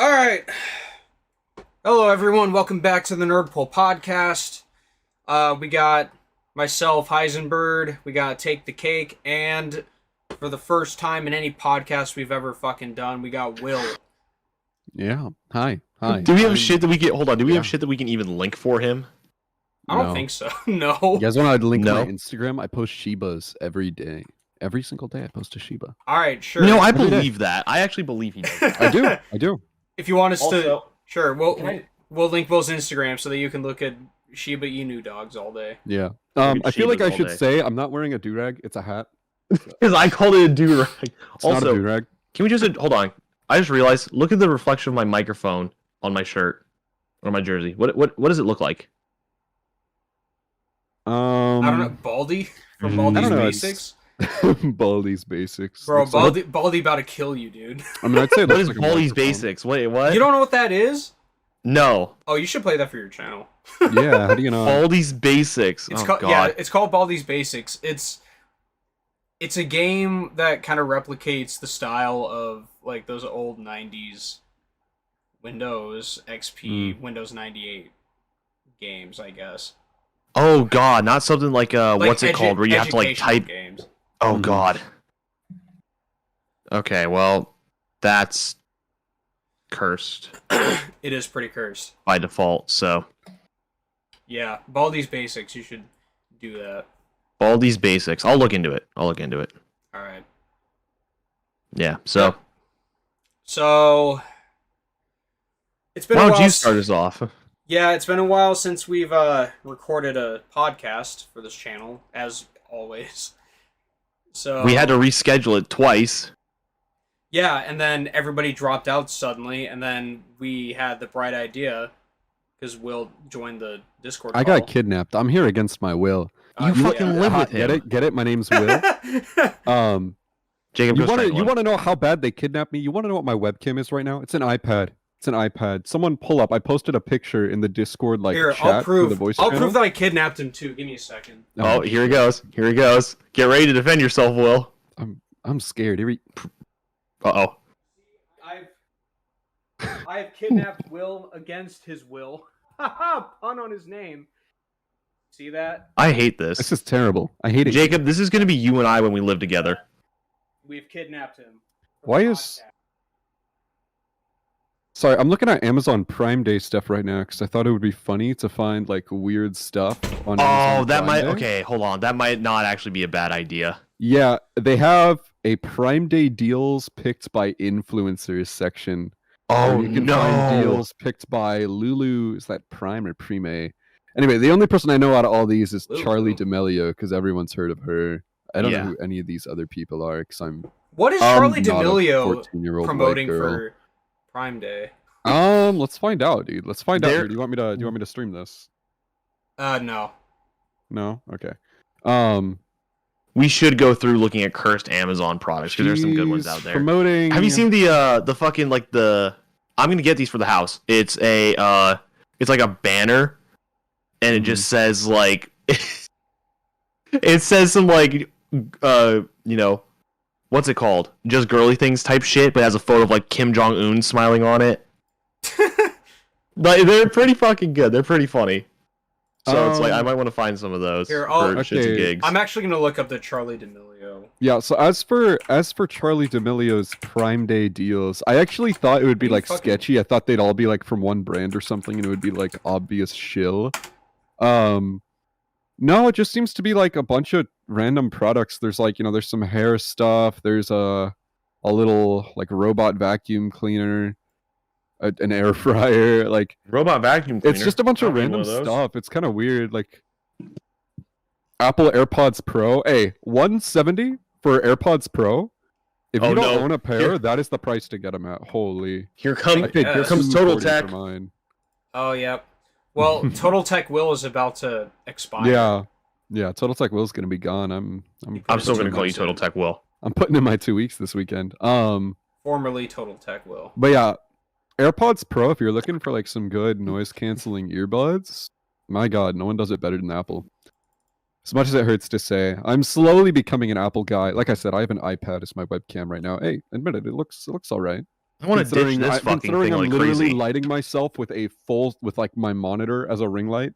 All right. Hello, everyone. Welcome back to the NerdPool podcast. We got myself, Heisenberg. We got Take the Cake, and for the first time in any podcast we've ever fucking done, we got Will. Yeah. Hi. Do we have shit that we get? Hold on. Do we have shit that we can even link for him? I don't think so. No. You guys want to link my Instagram? I post Shibas every day. Every single day I post a Shiba. All right, sure. No, I believe that. I actually believe he does. I do. If you want us to, sure. We'll link Will's Instagram so that you can look at Shiba Inu dogs all day. Yeah. I feel like I should say I'm not wearing a do-rag. It's a hat. Because I called it a do-rag. It's not a do-rag. Can we just hold on? I just realized. Look at the reflection of my microphone on my shirt or my jersey. What does it look like? I don't know. Baldy from Baldi's Basics. Baldi's Basics. Bro, Baldy about to kill you, dude. I mean, I'd say what is like Baldi's Basics? Wait, what? You don't know what that is? No. Oh, you should play that for your channel. Yeah, how do you know? Baldi's Basics. It's called Baldi's Basics. It's a game that kind of replicates the style of like those old 90s Windows XP, Windows 98 games, I guess. Oh god, not something like what's it called where you have to like type games. Oh god. Okay, well, that's cursed. It is pretty cursed by default, so yeah, Baldi's Basics, you should do that. Baldi's Basics. I'll look into it. All right. Yeah, so it's been a while. Why don't you start us off? Yeah, it's been a while since we've recorded a podcast for this channel, as always. So we had to reschedule it twice. Yeah, and then everybody dropped out suddenly, and then we had the bright idea because Will joined the Discord call. I got kidnapped. I'm here against my will. You fucking live with him. Get it? My name's Will. Jacob, you want to know how bad they kidnapped me? You want to know what my webcam is right now? It's an iPad. Someone pull up. I posted a picture in the Discord chat. I'll prove. The voice I'll channel. prove that I kidnapped him too. Give me a second. Oh, here he goes. Get ready to defend yourself, Will. I'm scared. Uh-oh. I've kidnapped Will against his will. Haha, pun on his name. See that? I hate this. This is terrible. I hate it. Jacob, this is going to be you and I when we live together. We've kidnapped him. Why is... Sorry, I'm looking at Amazon Prime Day stuff right now because I thought it would be funny to find like weird stuff on Amazon that Prime might... Day. Okay, hold on. That might not actually be a bad idea. Yeah, they have a Prime Day deals picked by influencers section. Oh, you can find deals picked by Lulu. Is that Prime or Prime? Anyway, the only person I know out of all these is Charlie D'Amelio because everyone's heard of her. I don't know who any of these other people are because I'm... What is Charlie D'Amelio promoting for Prime Day? Let's find out, dude. Let's find out. Do you want me to stream this? No. No? Okay. We should go through looking at cursed Amazon products because there's some good ones out there. Promoting... Have you seen the fucking like the... I'm gonna get these for the house. It's a it's like a banner, and it just says like it says some like what's it called? Just girly things type shit, but it has a photo of like Kim Jong-un smiling on it. Like they're pretty fucking good. They're pretty funny. So it's like I might want to find some of those for shits and gigs. I'm actually gonna look up the Charlie D'Amelio. Yeah. So as for Charlie D'Amelio's Prime Day deals, I actually thought it would be like sketchy. I thought they'd all be like from one brand or something, and it would be like obvious shill. No, it just seems to be like a bunch of random products. There's like there's some hair stuff. There's a little like robot vacuum cleaner. An air fryer, like robot vacuum cleaner. It's just a bunch of random stuff. It's kind of weird. Like Apple AirPods Pro, hey, $170 for AirPods Pro. If you don't own a pair, that is the price to get them at. Holy! Here comes Total Tech. Oh yeah. Well, Total Tech Will is about to expire. Yeah. Total Tech Will's gonna be gone. I'm still gonna call you Total Tech Will. I'm putting in my 2 weeks this weekend. Formerly Total Tech Will. But yeah. AirPods Pro, if you're looking for like some good noise-canceling earbuds, my god, no one does it better than Apple. As much as it hurts to say, I'm slowly becoming an Apple guy. Like I said, I have an iPad as my webcam right now. Hey, admit it, it looks all right. I want to ditch this fucking thing I'm like literally crazy. lighting myself with like my monitor as a ring light.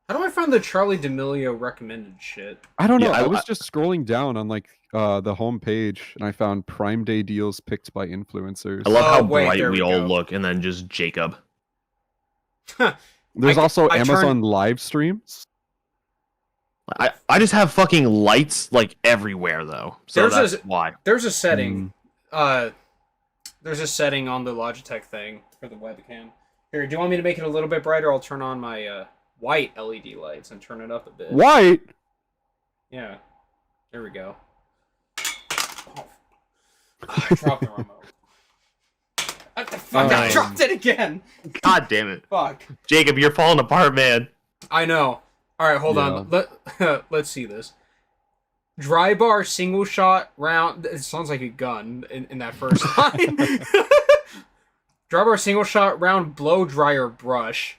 How do I find the Charlie D'Amelio recommended shit? I don't know. Yeah, I was just scrolling down on like the home page, and I found Prime Day deals picked by influencers. I love how wait, bright there we we all go. look, and then just Jacob. There's also I Amazon live streams. I just have fucking lights like everywhere though, so that's why. There's a setting. There's a setting on the Logitech thing for the webcam. Here, do you want me to make it a little bit brighter? I'll turn on my white LED lights and turn it up a bit. White? Yeah. There we go. Oh. I dropped the remote. I dropped it again! God damn it. Fuck. Jacob, you're falling apart, man. I know. Alright, hold on. Let's see this. Dry bar single shot round. It sounds like a gun in that first line. Dry bar single shot round blow dryer brush.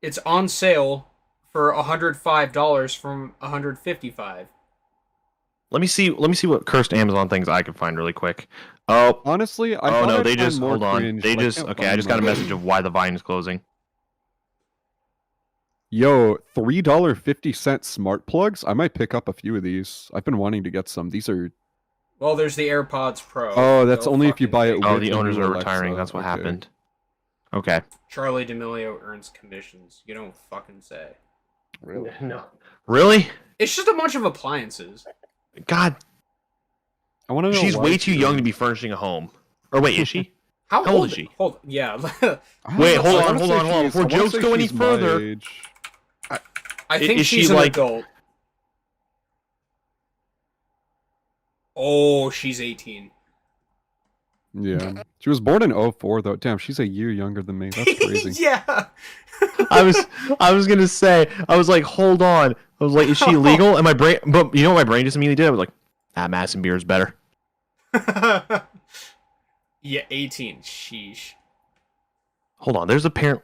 It's on sale for $105 from $155. Let me see what cursed Amazon things I can find really quick. Oh, honestly, they just hold on. They just okay. I just got a message of why the Vine is closing. Yo, $3.50 smart plugs. I might pick up a few of these. I've been wanting to get some. These are. Well, there's the AirPods Pro. Oh, that's only if you buy it. Oh, the owners are retiring. That's what happened. Okay. Charlie D'Amelio earns commissions. You don't fucking say. Really? No. Really? It's just a bunch of appliances. God. I want to know. She's way too young to be furnishing a home. Or wait, is she? How old is she? Yeah. Wait, hold on. Before jokes go any further. I think she's an adult. Oh, she's 18. Yeah. She was born in 04 though. Damn, she's a year younger than me. That's crazy. Yeah. I was gonna say, I was like, hold on. I was like, is she legal? And my brain, but you know what my brain just immediately did? I was like, Madison beer is better. Yeah, 18. Sheesh. Hold on, there's a parent.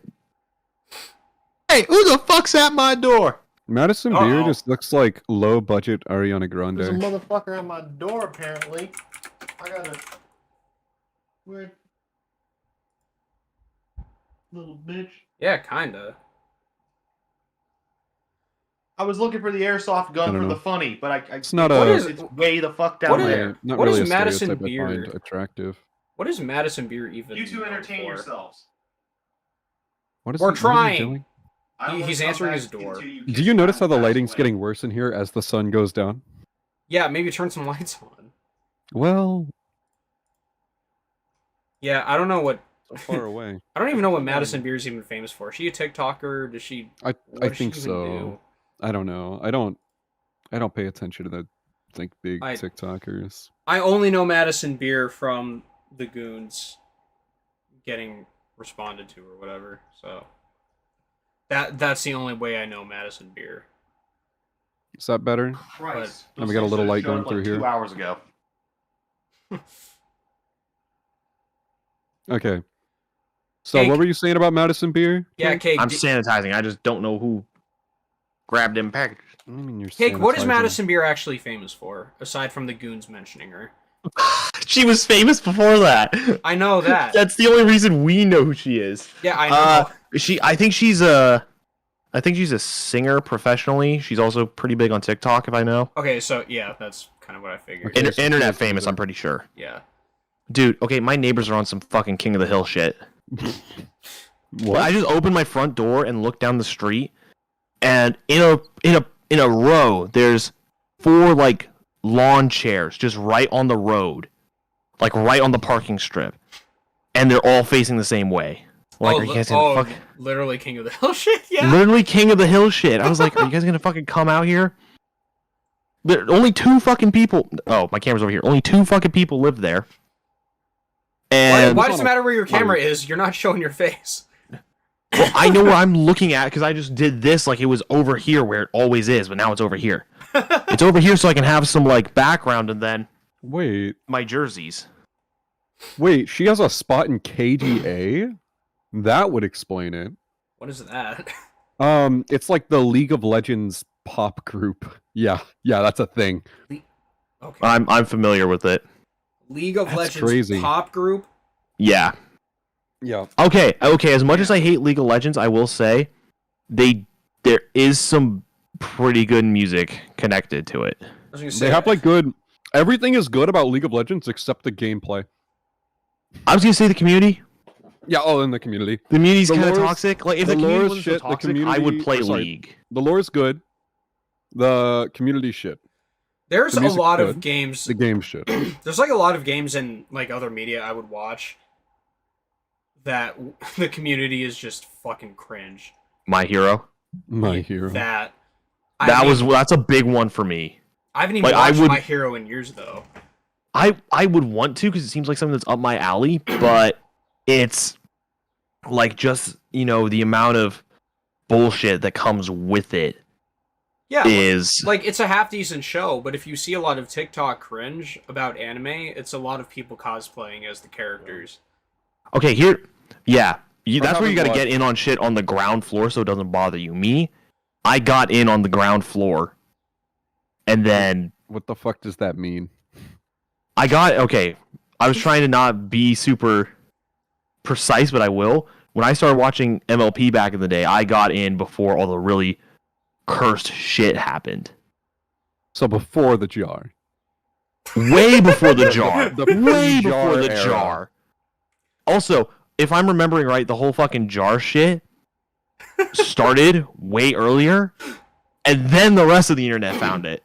Hey, who the fuck's at my door? Madison Beer just looks like low budget Ariana Grande. There's a motherfucker at my door, apparently. I gotta. Weird. Little bitch. Yeah, kinda. I was looking for the airsoft gun for the funny, but I it's not a. It's way the fuck down there. Not what really is a Madison stereotype Beer? I find attractive. What is Madison Beer even? You two entertain yourselves. What is We're he trying. doing? He's answering his door. Do you notice how the lighting's getting worse in here as the sun goes down? Yeah, maybe turn some lights on. Well. Yeah, I don't know what. So far away. I don't even know what Madison Beer is even famous for. Is she a TikToker? Does she? I think so. Do? I don't know. I don't pay attention to the big TikTokers. I only know Madison Beer from the Goons getting responded to or whatever. So that's the only way I know Madison Beer. Is that better? Christ. And we got a little light going through here. 2 hours ago. Okay. So Cake. what were you saying about Madison Beer? Yeah, Cake. I'm sanitizing. I just don't know who grabbed them packages. I mean, you're Cake, what is Madison Beer actually famous for, aside from the Goons mentioning her? She was famous before that. I know that. That's the only reason we know who she is. Yeah, I know. I think she's a singer professionally. She's also pretty big on TikTok, if I know. Okay, so yeah, that's kind of what I figured. Okay, Internet famous, I'm pretty sure. Yeah. Dude, okay, my neighbors are on some fucking King of the Hill shit. What? I just opened my front door and looked down the street, and in a row, there's 4 like lawn chairs just right on the road, like right on the parking strip, and they're all facing the same way. Like, are you guys gonna fuck? Literally King of the Hill shit. Yeah. Literally King of the Hill shit. I was like, are you guys gonna fucking come out here? But only 2 fucking people. Oh, my camera's over here. Only 2 fucking people live there. And why does it matter where your camera is? You're not showing your face. Well, I know where I'm looking at because I just did this like it was over here where it always is, but now it's over here. It's over here so I can have some like background and then Wait, my jerseys. Wait, she has a spot in KDA? That would explain it. What is that? It's like the League of Legends pop group. Yeah, that's a thing. Okay. I'm familiar with it. League of That's Legends crazy. pop group. Yeah. Yeah. Okay. As much as I hate League of Legends, I will say there is some pretty good music connected to it. They have like good. Everything is good about League of Legends except the gameplay. I was gonna say the community. Yeah, in the community. The community's kind of toxic. Like if the community lore wasn't shit, so toxic, I would play League. The lore is good. The community shit. There's a lot of games. The game shit. There's like a lot of games in like other media I would watch that the community is just fucking cringe. My Hero. That's a big one for me. I haven't even watched My Hero in years though. I would want to because it seems like something that's up my alley, but it's like just the amount of bullshit that comes with it. Yeah, is like it's a half decent show, but if you see a lot of TikTok cringe about anime, it's a lot of people cosplaying as the characters. Okay, that's where you got to get in on shit on the ground floor so it doesn't bother you. Me, I got in on the ground floor, and then what the fuck does that mean? I was trying to not be super precise, but I will. When I started watching MLP back in the day, I got in before all the really cursed shit happened. So before the jar. Way before the jar. Way before the jar. Also, if I'm remembering right, the whole fucking jar shit started way earlier, and then the rest of the internet found it.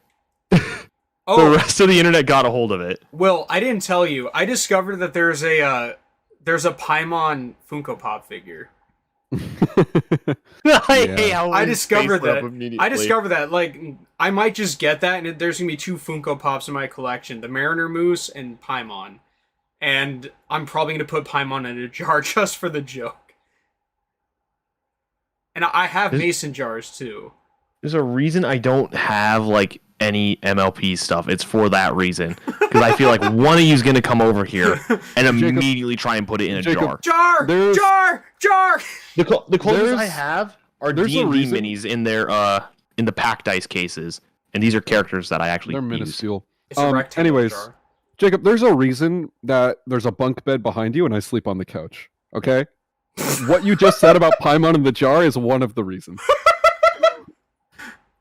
The rest of the internet got a hold of it. Well, I didn't tell you. I discovered that there's a Paimon Funko Pop figure. I discovered that. Like, I might just get that, and there's gonna be 2 Funko Pops in my collection: the Mariner Moose and Paimon. And I'm probably gonna put Paimon in a jar just for the joke. And I have mason jars too. There's a reason I don't have like any MLP stuff. It's for that reason, because I feel like one of you's gonna come over here and immediately try and put it in a jar. Jar. The closest I have are D&D minis in their in the pack dice cases, and these are characters that I actually they're minuscule. It's a rectangle anyways, jar. Jacob, there's a reason that there's a bunk bed behind you and I sleep on the couch. Okay, what you just said about Paimon in the jar is one of the reasons.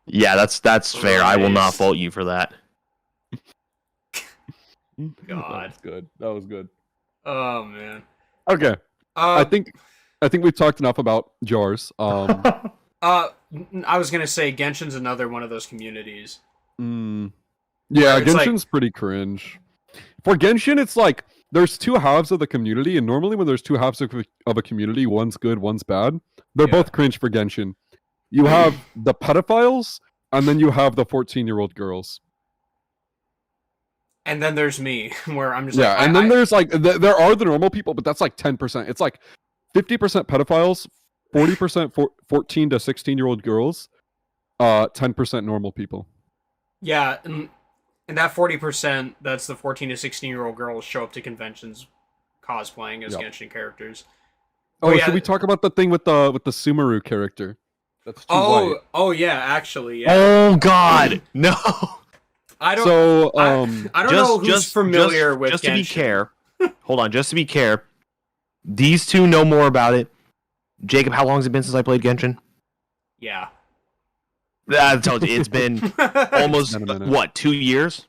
Yeah, that's fair. I will not fault you for that. God, that was good. Oh man. Okay. I think we've talked enough about jars. I was gonna say Genshin's another one of those communities. Yeah, Genshin's pretty cringe. For Genshin, it's like there's 2 halves of the community, and normally when there's 2 halves of a community, one's good, one's bad. They're both cringe for Genshin. You have the pedophiles, and then you have the 14-year-old girls. And then there's me, where I'm just there's like there are the normal people, but that's like 10%. It's like 50% pedophiles, 40% 14 to 16-year-old girls, 10% normal people. Yeah, and that 40%, that's the 14 to 16-year-old girls show up to conventions cosplaying as Genshin characters. Should we talk about the thing with the Sumeru character? That's too white. Oh yeah, actually, yeah. Oh God, no. I don't know who's familiar with just Genshin. To be hold on, just to be clear, these 2 know more about it. Jacob, how long has it been since I played Genshin? Yeah. I told you, it's been almost, 2 years?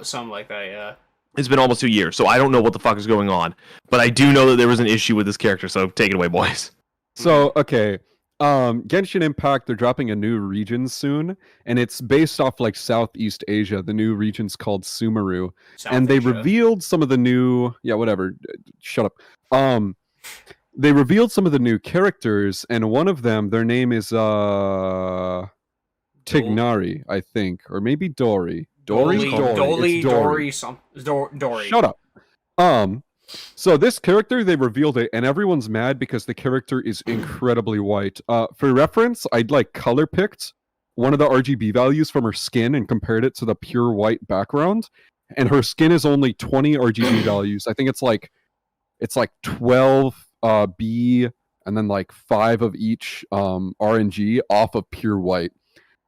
Something like that, yeah. It's been almost 2 years, so I don't know what the fuck is going on. But I do know that there was an issue with this character, so take it away, boys. So, okay. Genshin Impact, they're dropping a new region soon, and it's based off like Southeast Asia. The new region's called Sumeru. And they revealed some of the new shut up. They revealed some of the new characters, and one of them, their name is Tignari, I think, or maybe Dory. Dory. Shut up. So this character, they revealed it, and everyone's mad because the character is incredibly white. For reference, I'd like color picked one of the RGB values from her skin and compared it to the pure white background, and her skin is only 20 RGB values. I think it's like 12 B and then like 5 of each RNG off of pure white.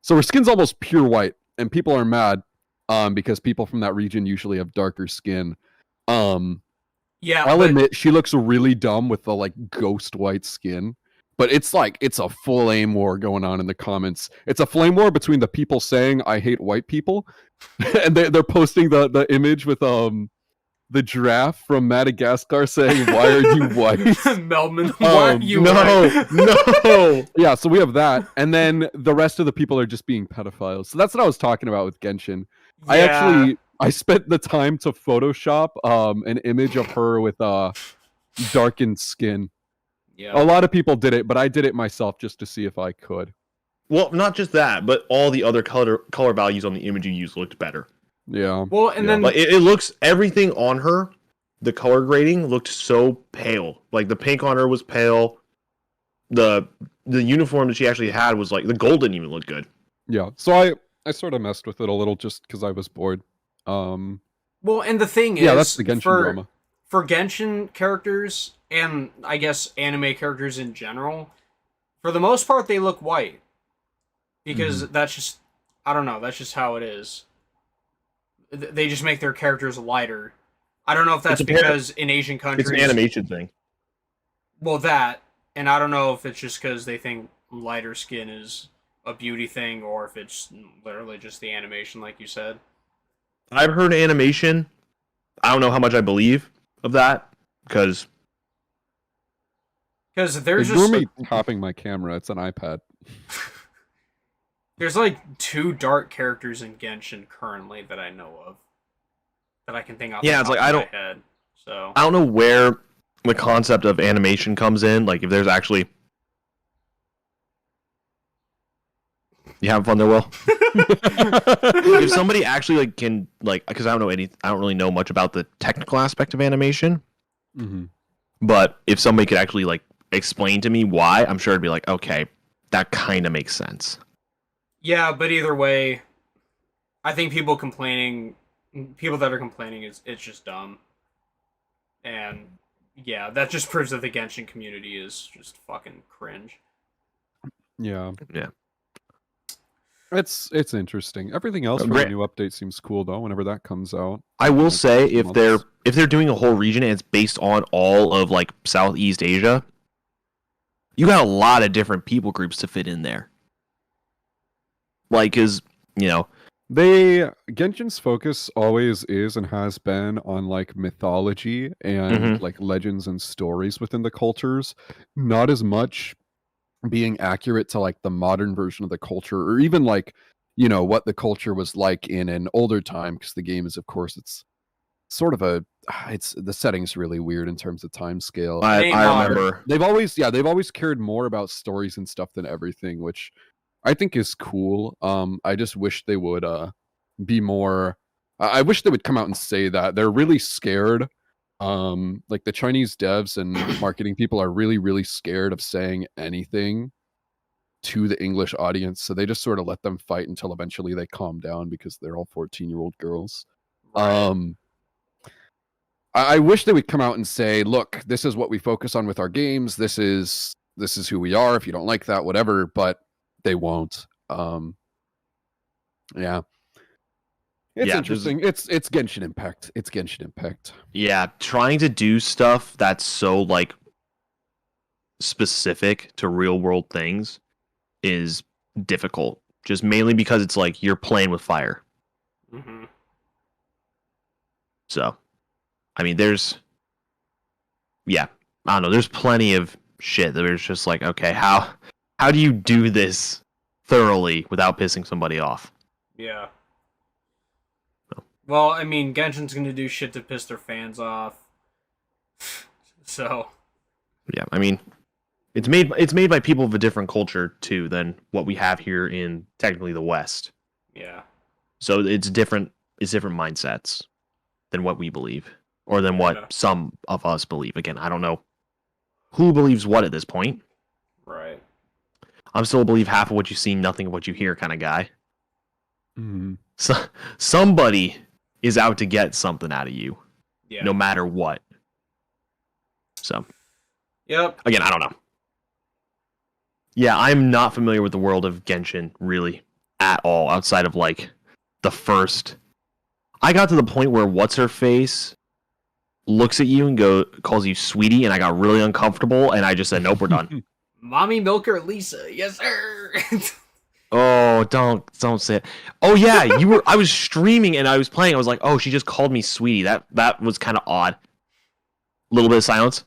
So her skin's almost pure white, and people are mad because people from that region usually have darker skin. Yeah, I'll admit she looks really dumb with the like ghost white skin. But it's a flame war going on in the comments. It's a flame war between the people saying I hate white people, and they're posting the image with the giraffe from Madagascar saying, "Why are you white?" Melman, why are you white? No. Yeah, so we have that, and then the rest of the people are just being pedophiles. So that's what I was talking about with Genshin. Yeah. I spent the time to Photoshop an image of her with darkened skin. Yeah. A lot of people did it, but I did it myself just to see if I could. Well, not just that, but all the other color values on the image you used looked better. Yeah. Well, and then like it looks, everything on her, the color grading looked so pale. Like the pink on her was pale. The uniform that she actually had was like the gold didn't even look good. Yeah. So I sort of messed with it a little just because I was bored. Well, and the thing is, that's the Genshin drama. For Genshin characters, and I guess anime characters in general, for the most part, they look white. Because that's just, I don't know, that's just how it is. They just make their characters lighter. I don't know if that's because in Asian countries... It's an animation thing. Well, that, and I don't know if it's just because they think lighter skin is a beauty thing, or if it's literally just the animation, like you said. I've heard animation. I don't know how much I believe of that, because there's Ignore me tapping my camera. It's an iPad. There's like 2 dark characters in Genshin currently that I know of, that I can think off. Yeah, it's like I don't. Head, so I don't know where the concept of animation comes in. Like if there's actually. You having fun there, Will? If somebody actually like can like, because I don't really know much about the technical aspect of animation. Mm-hmm. But if somebody could actually like explain to me why, I'm sure it'd be like, okay, that kind of makes sense. Yeah, but either way, I think people that are complaining, it's just dumb. And yeah, that just proves that the Genshin community is just fucking cringe. Yeah. Yeah. It's interesting. Everything else from the new update seems cool though. Whenever that comes out, I will say if they're doing a whole region and it's based on all of like Southeast Asia, you got a lot of different people groups to fit in there. Like, Genshin's focus always is and has been on like mythology and like legends and stories within the cultures, not as much being accurate to like the modern version of the culture, or even like what the culture was like in an older time, because the game is, of course, it's sort of the setting's really weird in terms of time scale. I remember they've always cared more about stories and stuff than everything, which I think is cool. I just wish they would be more. I wish they would come out and say that they're really scared. Like the Chinese devs and marketing people are really, really scared of saying anything to the English audience, so they just sort of let them fight until eventually they calm down because they're all 14-year-old girls. Right. I wish they would come out and say, "Look, this is what we focus on with our games. This is who we are. If you don't like that, whatever." But they won't. Yeah. It's interesting. It's Genshin Impact. It's Genshin Impact. Yeah, trying to do stuff that's so like specific to real world things is difficult. Just mainly because it's like you're playing with fire. Mm-hmm. So, I mean, I don't know. There's plenty of shit that was just like, okay, how do you do this thoroughly without pissing somebody off? Yeah. Well, I mean, Genshin's gonna do shit to piss their fans off. So. Yeah, I mean, it's made by people of a different culture too than what we have here in technically the West. Yeah. So it's different. It's different mindsets than what we believe, or than what some of us believe. Again, I don't know who believes what at this point. Right. I'm still a believe half of what you see, nothing of what you hear kind of guy. Mm-hmm. So somebody is out to get something out of you, no matter what. So, yep. Again, I don't know. Yeah, I'm not familiar with the world of Genshin really at all, outside of like the first. I got to the point where what's her face looks at you and calls you sweetie, and I got really uncomfortable, and I just said, nope, we're done. Mommy Milker Lisa, yes sir. Oh, don't say it. Oh yeah, I was streaming and I was playing. I was like, oh, she just called me sweetie. That was kind of odd. A little bit of silence.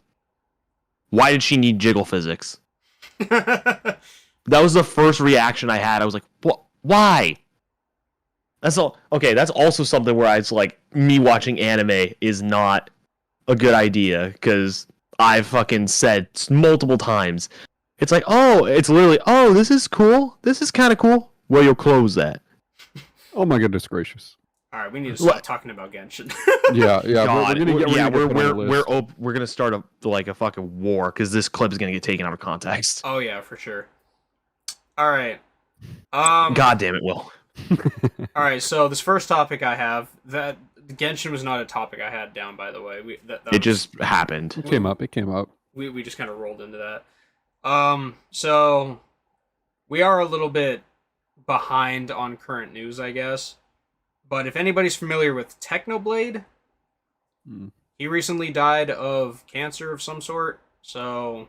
Why did she need jiggle physics? That was the first reaction I had. I was like, what? Why? That's all. Okay, that's also something where it's like me watching anime is not a good idea because I've fucking said multiple times. It's like, oh, it's literally, oh, this is cool. This is kind of cool. Where you'll close that. Oh my goodness gracious. All right, we need to stop talking about Genshin. Yeah. God, We're we're gonna start a fucking war because this clip is gonna get taken out of context. Oh yeah, for sure. All right. God damn it, Will. All right, so this first topic I have, that Genshin was not a topic I had down, by the way. It just happened. It came up. We just kind of rolled into that. So we are a little bit behind on current news, I guess. But if anybody's familiar with Technoblade, he recently died of cancer of some sort. So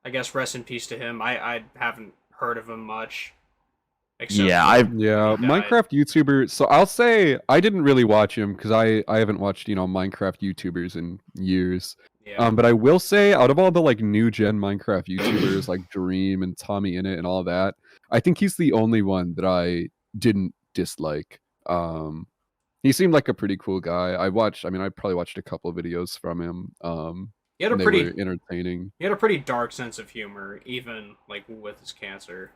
I guess rest in peace to him. I haven't heard of him much. Minecraft YouTuber. So I'll say I didn't really watch him because I haven't watched Minecraft YouTubers in years. Yeah. But I will say, out of all the like new gen Minecraft YouTubers like Dream and Tommy Innit and all that, I think he's the only one that I didn't dislike. He seemed like a pretty cool guy. I probably watched a couple of videos from him. He had they were entertaining. He had a pretty dark sense of humor, even like with his cancer.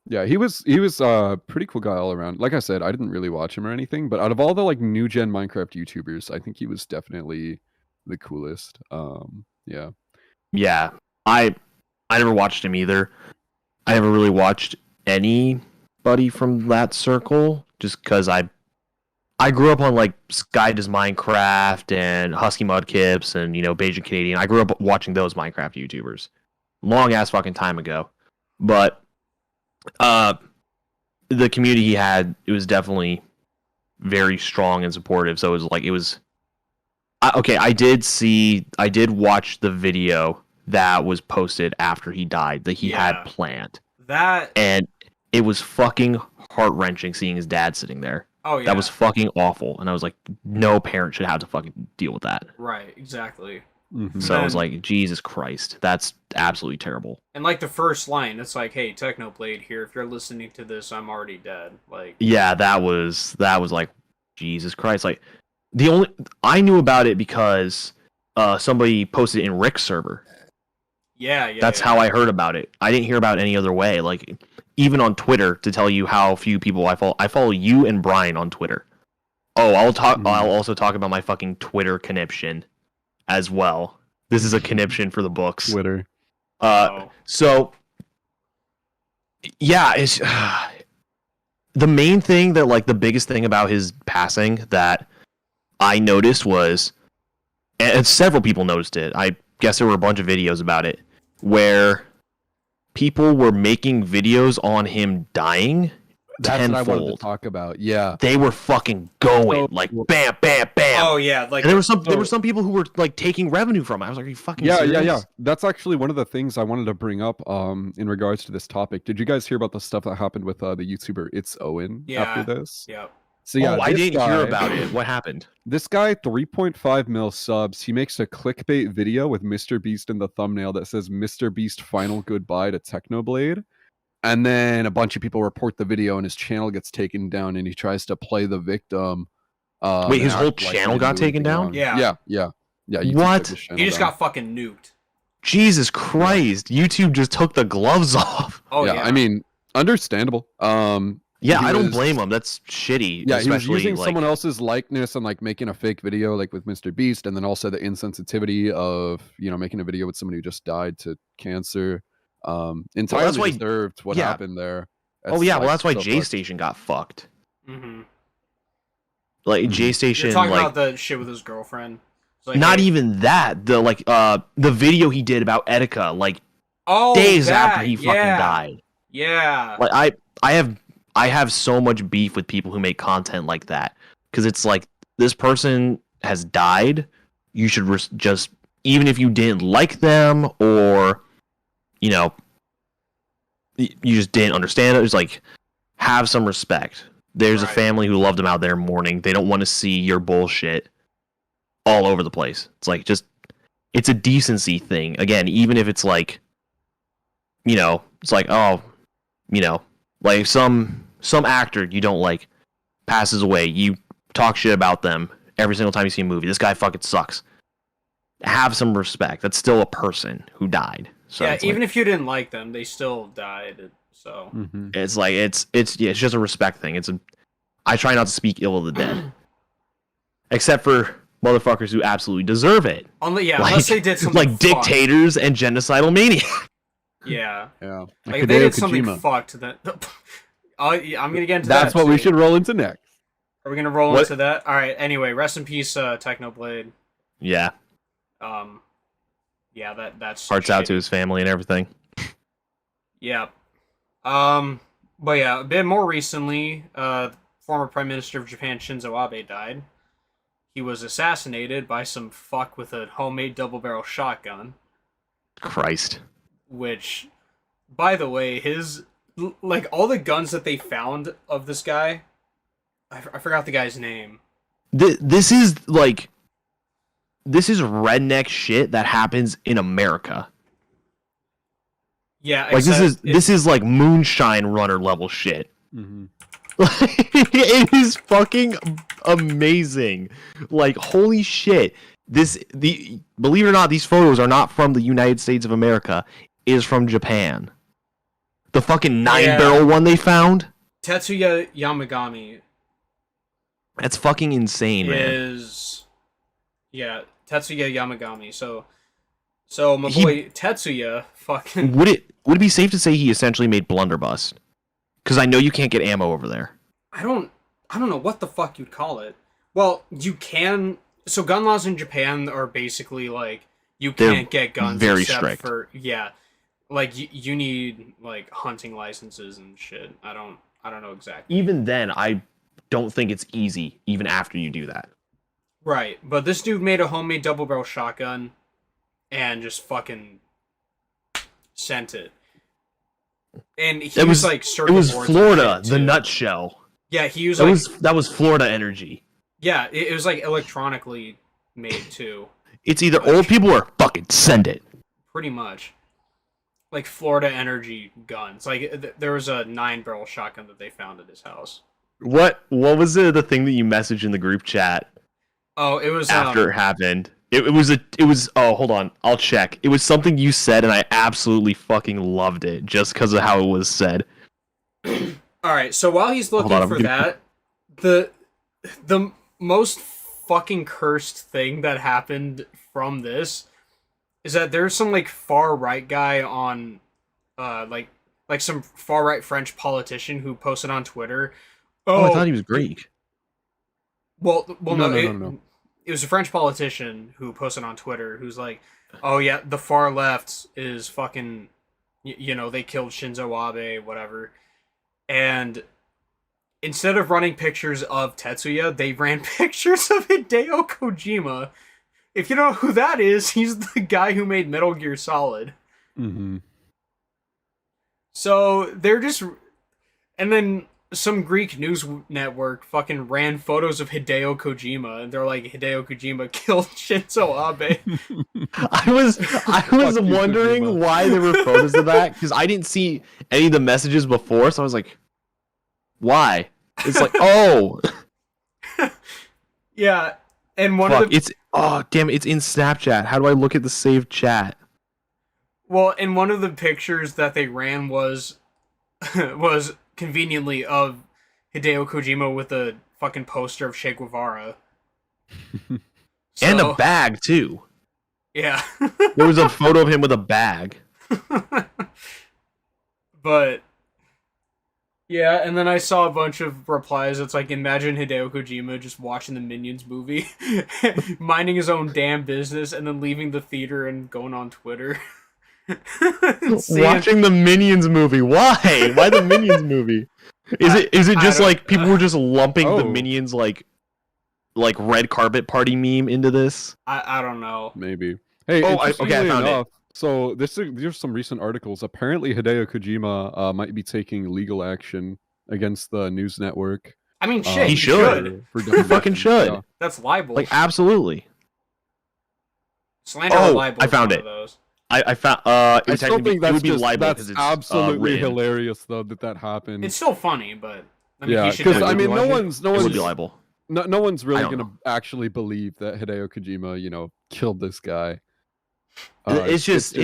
Yeah, he was a pretty cool guy all around. Like I said, I didn't really watch him or anything, but out of all the like new gen Minecraft YouTubers, I think he was definitely the coolest. Yeah. I never watched him either. I never really watched anybody from that circle just because I grew up on like Sky Does Minecraft and Husky Mudkips and Bajan Canadian. I grew up watching those Minecraft YouTubers long ass fucking time ago. But the community he had, it was definitely very strong and supportive. So I did watch the video that was posted after he died that he had planned. And it was fucking heart-wrenching seeing his dad sitting there. Oh yeah. That was fucking awful. And I was like, no parent should have to fucking deal with that. Right, exactly. Mm-hmm. So I was like, Jesus Christ, that's absolutely terrible. And like the first line, it's like, hey, Technoblade here, if you're listening to this, I'm already dead. Like, yeah, that was like, Jesus Christ. Like, I knew about it because somebody posted it in Rick's server. Yeah. That's how I heard about it. I didn't hear about it any other way. Like, even on Twitter, to tell you how few people I follow. I follow you and Brian on Twitter. Oh, I'll also talk about my fucking Twitter conniption as well. This is a conniption for the books. Twitter. So yeah, it's the main thing that like the biggest thing about his passing that I noticed was, and several people noticed it. I guess there were a bunch of videos about it where people were making videos on him dying. That's tenfold. what I wanted to talk about. Yeah, they were fucking going like bam, bam, bam. Oh yeah, like and there were some people who were like taking revenue from it. I was like, are you fucking serious? Yeah. That's actually one of the things I wanted to bring up in regards to this topic. Did you guys hear about the stuff that happened with the YouTuber It's Owen after this? Yeah. So yeah, I didn't hear about it. What happened? This guy, 3.5 mil subs. He makes a clickbait video with Mr. Beast in the thumbnail that says "Mr. Beast final goodbye to Technoblade." And then a bunch of people report the video and his channel gets taken down and he tries to play the victim. Wait, his whole channel got taken down? Yeah. What? He just got fucking nuked. Jesus Christ. YouTube just took the gloves off. Oh yeah. I mean, understandable. Yeah, I don't blame him. That's shitty. Yeah, he was using someone else's likeness and like making a fake video like with Mr. Beast, and then also the insensitivity of making a video with somebody who just died to cancer. Entirely deserved what happened there. That's why J Station got fucked. Mm-hmm. Like J Station, you're talking about the shit with his girlfriend. Like, not even that. The video he did about Etika, like days after he fucking died. Yeah. Like I have so much beef with people who make content like that because it's like this person has died, you should just, even if you didn't like them or, you know, you just didn't understand it, it's like, have some respect. There's a family who loved them out there mourning. They don't want to see your bullshit all over the place. It's like, just, it's a decency thing. Again, even if it's like, you know, it's like, oh, you know, like some actor you don't like passes away, you talk shit about them every single time you see a movie. This guy fucking sucks. Have some respect. That's still a person who died. So yeah, even if you didn't like them, they still died. So it's like it's just a respect thing. I try not to speak ill of the dead, except for motherfuckers who absolutely deserve it. Unless they did something like dictators and genocidal maniacs. Yeah. Like if they did something fucked, then I'm gonna get into that. That's what we should roll into next. Are we gonna roll into that? All right. Anyway, rest in peace, Technoblade. Yeah. Yeah, that's hearts out to his family and everything. Yeah. But yeah, a bit more recently, former Prime Minister of Japan Shinzo Abe died. He was assassinated by some fuck with a homemade double-barrel shotgun. Christ. Which, by the way, like all the guns that they found of this guy, I forgot the guy's name. This is redneck shit that happens in America. Yeah, like this is like moonshine runner level shit. Mm-hmm. It is fucking amazing. Like, holy shit. Believe it or not, these photos are not from the United States of America. It is from Japan. The fucking 9-barrel one they found. Tetsuya Yamagami. That's fucking insane, man. Yeah, Tetsuya Yamagami. So my boy Tetsuya fucking... Would it be safe to say he essentially made Blunderbuss? Because I know you can't get ammo over there. I don't know what the fuck you'd call it. Well, you can... So gun laws in Japan are basically like, you can't get guns very except strict. for... Yeah. Like, you need, like, hunting licenses and shit. I don't know exactly. Even then, I don't think it's easy, even after you do that. Right. But this dude made a homemade double-barrel shotgun and just fucking sent it. And he was like, it was Florida, the nutshell. Yeah, he was that was Florida energy. Yeah, it was like electronically made too. It's either old people or fucking send it. Pretty much. Like Florida energy guns. Like there was a 9-barrel shotgun that they found at his house. What was the thing that you messaged in the group chat? Oh, it was after it happened. It was oh, hold on, I'll check. It was something you said and I absolutely fucking loved it just because of how it was said. Alright, so while he's looking for that, the most fucking cursed thing that happened from this is that there's some like far right guy on like some far right French politician who posted on Twitter. Oh, I thought he was Greek. Well, no. It was a French politician who posted on Twitter who's like, oh yeah, the far left is fucking, you know, they killed Shinzo Abe, whatever. And instead of running pictures of Tetsuya, they ran pictures of Hideo Kojima. If you don't know who that is, he's the guy who made Metal Gear Solid. Mm-hmm. So they're just... And then some Greek news network fucking ran photos of Hideo Kojima, and they're like, Hideo Kojima killed Shinzo Abe. I was wondering why there were photos of that, because I didn't see any of the messages before, so I was like, why? It's like, oh. Yeah, and oh, damn it, it's in Snapchat. How do I look at the saved chat? Well, and one of the pictures that they ran was conveniently of Hideo Kojima with a fucking poster of Che Guevara. And a bag, too. Yeah. There was a photo of him with a bag. But, yeah, and then I saw a bunch of replies. It's like, imagine Hideo Kojima just watching the Minions movie, minding his own damn business, and then leaving the theater and going on Twitter. Watching the Minions movie. Why? Why the Minions movie? Is it just like people were just lumping the Minions like like red carpet party meme into this? I don't know. Maybe. Hey, I found it. So there's some recent articles. Apparently, Hideo Kojima might be taking legal action against the news network. I mean, shit, he should. For He fucking should. Yeah. That's libel. Like, absolutely. Slander or libel. I found it. I found. I still think it would be libel that's because it's absolutely written. hilarious though that happened. It's still funny, but I mean, yeah, because I mean, no one's It would be libel. no one's really gonna know. actually believe that Hideo Kojima, killed this guy. It's just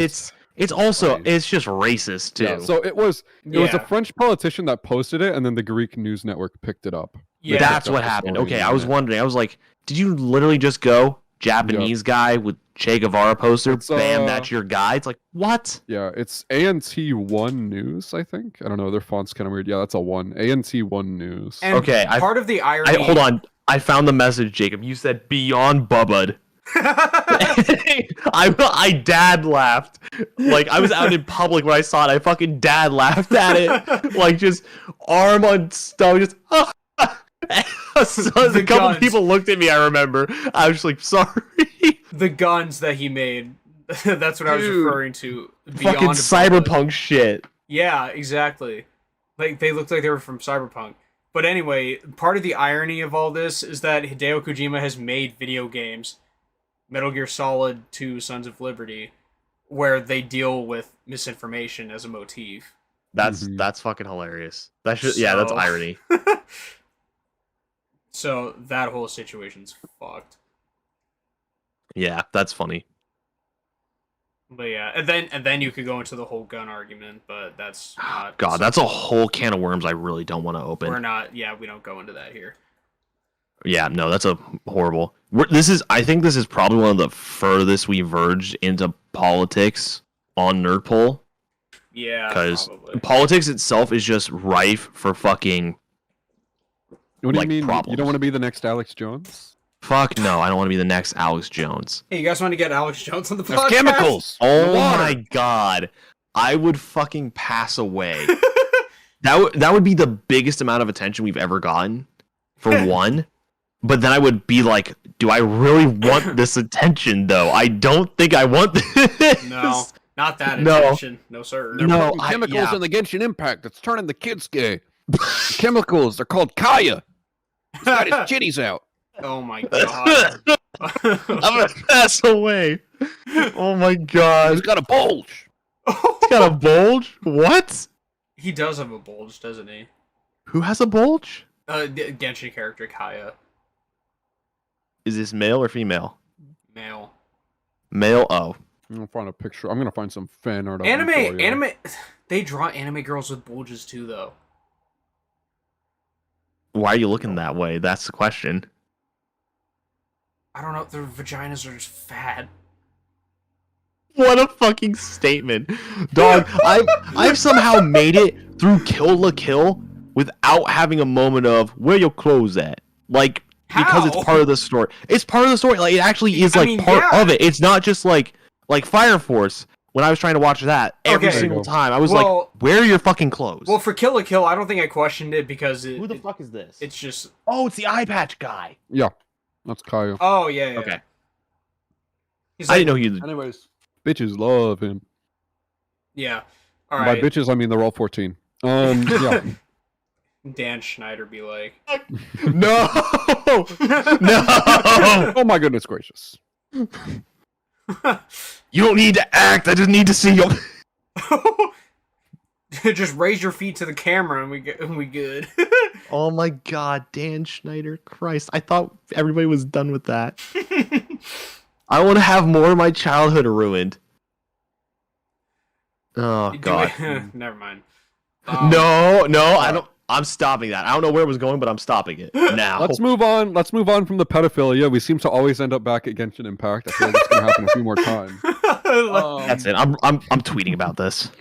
also funny. it's just racist too. Yeah, so it was a French politician that posted it, and then the Greek news network picked it up. Yeah, That's what happened. Okay, I was wondering. I was like, did you literally just go Japanese guy with Che Guevara poster? Bam, that's your guy. It's like, what? Yeah, it's ANT1 News, I think. I don't know. Their font's kind of weird. Yeah, that's a 1. ANT1 News. And okay, part of the irony. Hold on. I found the message, Jacob. You said beyond bubbud. I dad laughed. Like, I was out in public when I saw it. I fucking dad laughed at it. Like, just arm on stomach. Just. So a couple people looked at me. I remember. I was just like, sorry. The guns that he made. That's what I was referring to. Fucking cyberpunk shit. Yeah, exactly. Like, they looked like they were from Cyberpunk. But anyway, part of the irony of all this is that Hideo Kojima has made video games, Metal Gear Solid 2 Sons of Liberty, where they deal with misinformation as a motif. That's fucking hilarious. Yeah, that's irony. So that whole situation's fucked. Yeah, that's funny. But yeah, and then you could go into the whole gun argument, but that's not. God, that's a whole can of worms I really don't want to open. We don't go into that here. Yeah, no, that's a horrible. I think this is probably one of the furthest we verged into politics on Nerdpole. Yeah, because politics itself is just rife for fucking. What do you mean? Problems. You don't want to be the next Alex Jones? Fuck no, I don't want to be the next Alex Jones. Hey, you guys want to get Alex Jones on the podcast? There's chemicals. Oh my god, I would fucking pass away. That would be the biggest amount of attention we've ever gotten, for one. But then I would be like, do I really want this attention, though? I don't think I want this. No, not that attention. No, sir. They're putting chemicals in the Genshin Impact that's turning the kids gay. The chemicals, they're called Kaya. He's got his chitties out. Oh my god. I'm gonna pass away. Oh my god. He's got a bulge. He's got a bulge? What? He does have a bulge, doesn't he? Who has a bulge? The Genshin character Kaya. Is this male or female? Male. Male. Oh. I'm gonna find a picture. I'm gonna find some fan art. Anime. They draw anime girls with bulges too, though. Why are you looking that way? That's the question. I don't know. Their vaginas are just fat. What a fucking statement, dog! I've somehow made it through Kill la Kill without having a moment of where your clothes at, like. Because it's part of the story. It's part of the story. Like, it actually is part of it. It's not just like Fire Force. When I was trying to watch that every single time, I was like, "Where are your fucking clothes?" Well, for Kill la Kill, I don't think I questioned it because who the fuck is this? It's just it's the eye patch guy. Yeah, that's Kaya. Oh yeah. Okay. I didn't know he. Anyways, bitches love him. Yeah. All right. By bitches, I mean they're all 14. Yeah. Dan Schneider be like, no, no. Oh my goodness gracious. You don't need to act. I just need to see you. Just raise your feet to the camera and we good. Oh my god, Dan Schneider. Christ. I thought everybody was done with that. I want to have more of my childhood ruined. Oh god. Never mind. No, I don't. I'm stopping that. I don't know where it was going, but I'm stopping it now. Let's move on. Let's move on from the pedophilia. We seem to always end up back at Genshin Impact. I feel like it's gonna happen a few more times. That's it. I'm tweeting about this.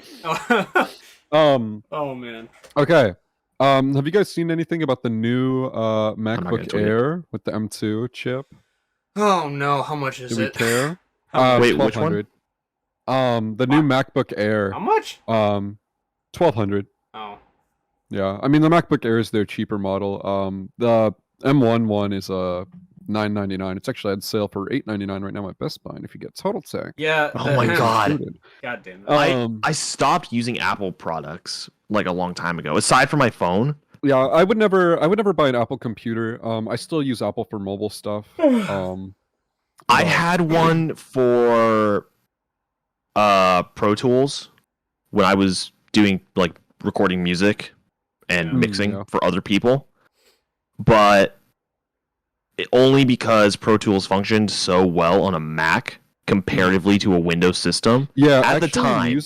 Oh man. Okay. Have you guys seen anything about the new MacBook Air with the M2 chip? Oh no, how much is it? Do we care? Wait, which one? The new MacBook Air. How much? $1,200. Oh. Yeah, I mean the MacBook Air is their cheaper model. The M1 one is $9.99. It's actually on sale for $8.99 right now at Best Buy. And if you get TotalTech, Yeah. Oh my god. God damn it. I stopped using Apple products like a long time ago. Aside from my phone. Yeah, I would never buy an Apple computer. I still use Apple for mobile stuff. I had one for Pro Tools when I was doing like recording music and mixing for other people, but only because Pro Tools functioned so well on a Mac comparatively to a Windows system. Yeah, at actually, the time,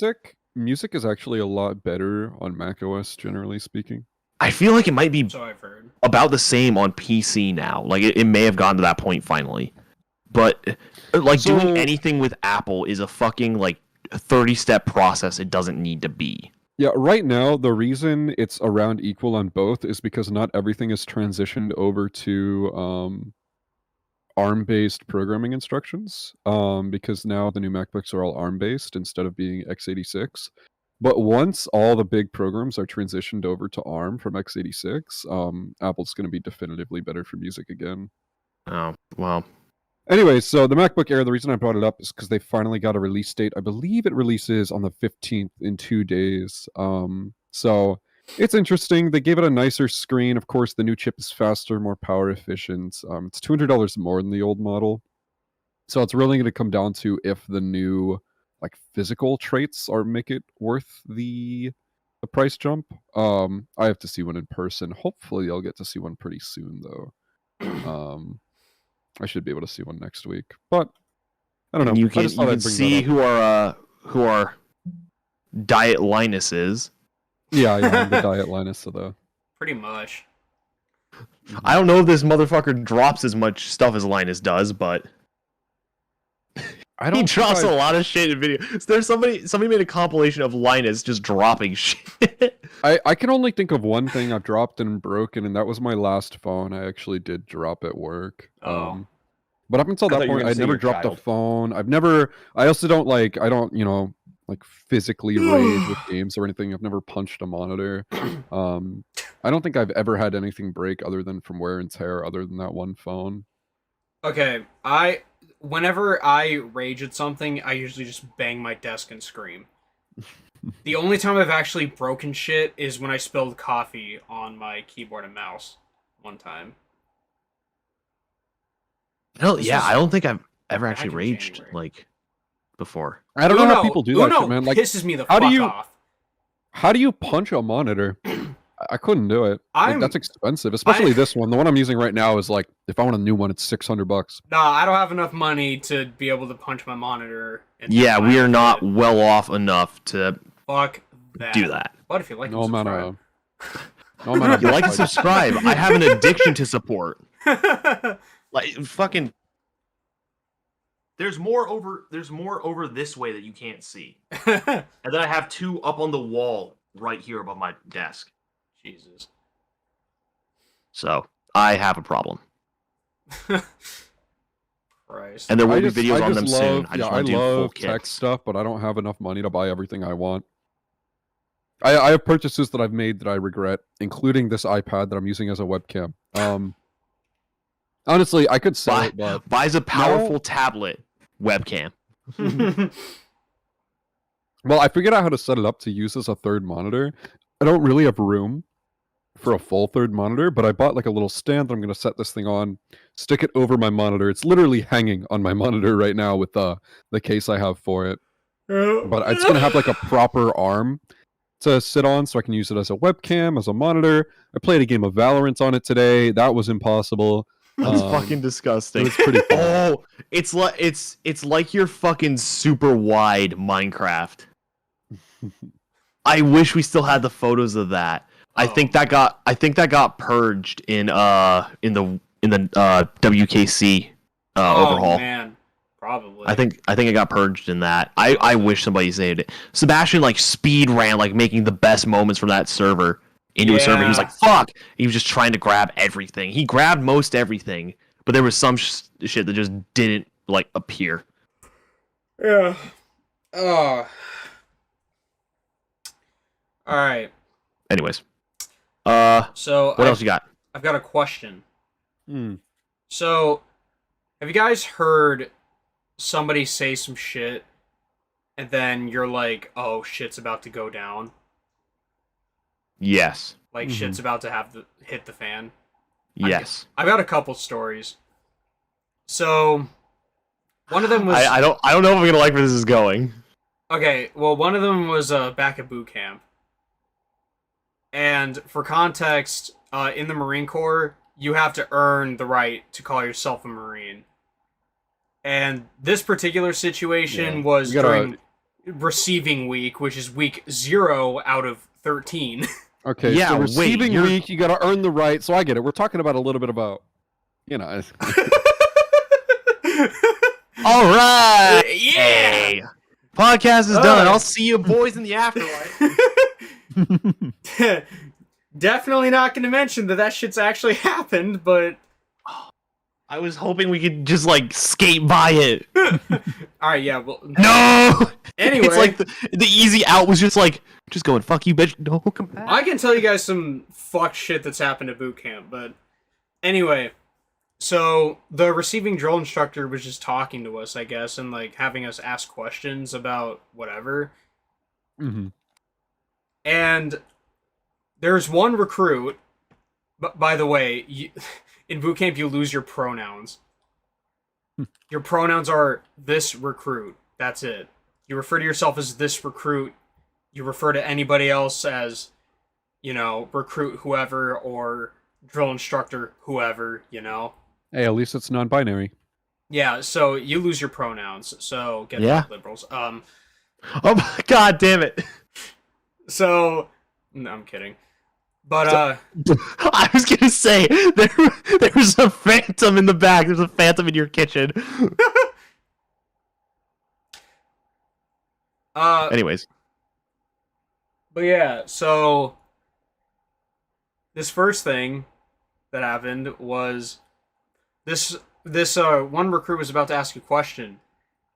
music is actually a lot better on Mac OS, generally speaking. I feel like it might be So I've heard. about the same on PC now. Like it may have gotten to that point finally, but like doing anything with Apple is a fucking like 30-step process. It doesn't need to be. Yeah, right now the reason it's around equal on both is because not everything is transitioned over to ARM-based programming instructions. Because now the new MacBooks are all ARM-based instead of being x86. But once all the big programs are transitioned over to ARM from x86, Apple's going to be definitively better for music again. Oh, well. Anyway, so the MacBook Air, the reason I brought it up is because they finally got a release date. I believe it releases on the 15th in 2 days. So it's interesting. They gave it a nicer screen. Of course, the new chip is faster, more power efficient. It's $200 more than the old model. So it's really going to come down to if the new like physical traits are make it worth the price jump. I have to see one in person. Hopefully I'll get to see one pretty soon though. I should be able to see one next week, but I don't know. You can see who are Diet Linuses. Yeah, I'm the Diet Linus of the. Pretty much. I don't know if this motherfucker drops as much stuff as Linus does, but he drops a lot of shit in videos. There's somebody made a compilation of Linus just dropping shit. I can only think of one thing I've dropped and broken, and that was my last phone. I actually did drop at work. But up until that point, I'd never dropped a phone. I also don't like physically rage with games or anything. I've never punched a monitor. I don't think I've ever had anything break other than from wear and tear other than that one phone. Okay, whenever I rage at something, I usually just bang my desk and scream. The only time I've actually broken shit is when I spilled coffee on my keyboard and mouse one time. I don't think I've ever actually raged like before. I don't know how people do that shit, man. Like, pisses me the fuck off. How do you punch a monitor? I couldn't do it. That's expensive, especially this one. The one I'm using right now is like, if I want a new one, it's $600. Nah, I don't have enough money to be able to punch my monitor. Yeah, we are not well off enough to do that. But if you like, no amount of. You like and subscribe. I have an addiction to support. Like fucking. There's more over this way that you can't see, and then I have 2 up on the wall right here above my desk. Jesus. So I have a problem. Christ. And there will be videos on them soon. I just want to do full love tech kits. stuff, but I don't have enough money to buy everything I want. I have purchases that I've made that I regret, including this iPad that I'm using as a webcam. Honestly, I could sell it, but buys a powerful tablet webcam. Well, I figured out how to set it up to use as a third monitor. I don't really have room for a full third monitor, but I bought like a little stand that I'm going to set this thing on, stick it over my monitor. It's literally hanging on my monitor right now with the case I have for it. But it's going to have like a proper arm to sit on so I can use it as a webcam, as a monitor. I played a game of Valorant on it today. That was impossible. That's fucking disgusting. It's pretty fun. Oh, it's like your fucking super wide Minecraft. I wish we still had the photos of that. I think that got purged in the WKC overhaul. Oh man, probably. I think it got purged in that. I wish somebody saved it. Sebastian like speed ran like making the best moments from that server into a server. He was like, fuck. He was just trying to grab everything. He grabbed most everything, but there was some shit that just didn't like appear. Yeah. Oh. All right. Anyways. So what else you got? I've got a question. Hmm. So Have you guys heard somebody say some shit, and then you're like, "Oh, shit's about to go down." Yes. Like shit's about to hit the fan. Yes. I've got a couple stories. So, one of them was I don't know if I'm gonna like where this is going. okay. Well, one of them was back at boot camp, and for context, in the Marine Corps, you have to earn the right to call yourself a Marine. And this particular situation was during receiving week, which is week 0 out of 13. Okay, yeah, so receiving wait, week, you gotta earn the right. So I get it. We're talking about a little bit about, All right. Yeah. Hey. Podcast is done. I'll see you boys in the afterlife. Definitely not going to mention that shit's actually happened, but I was hoping we could just like skate by it. all right, yeah. Well, no. Anyway, it's like the easy out was just like, just going fuck you, bitch. No, come back. I can tell you guys some fucked shit that's happened at boot camp, but anyway, so the receiving drill instructor was just talking to us, I guess, and like having us ask questions about whatever. Mm-hmm. And there's one recruit. But by the way, in boot camp you lose your pronouns. Your pronouns are this recruit. That's it. You refer to yourself as this recruit. You refer to anybody else as, recruit whoever or drill instructor whoever, Hey, at least it's non-binary. Yeah, so you lose your pronouns. So get that, liberals. Oh my god damn it. So no, I'm kidding. But I was gonna say there was a phantom in the back. There's a phantom in your kitchen. Anyways. But yeah, so this first thing that happened was this one recruit was about to ask a question,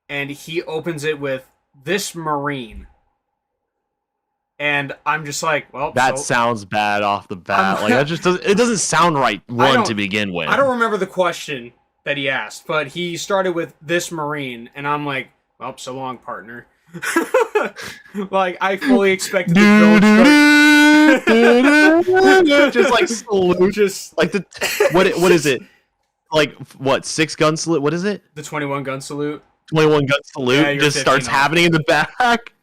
and he opens it with "this Marine," and I'm just like, well, that sounds bad off the bat. Like that just doesn't sound right to begin with. I don't remember the question that he asked, but he started with "this Marine," and I'm like, well, so long, partner. Like I fully expected the just like salute, just like the what is it? Like what 6-gun salute? What is it? The 21-gun salute. 21-gun salute just starts happening in the back.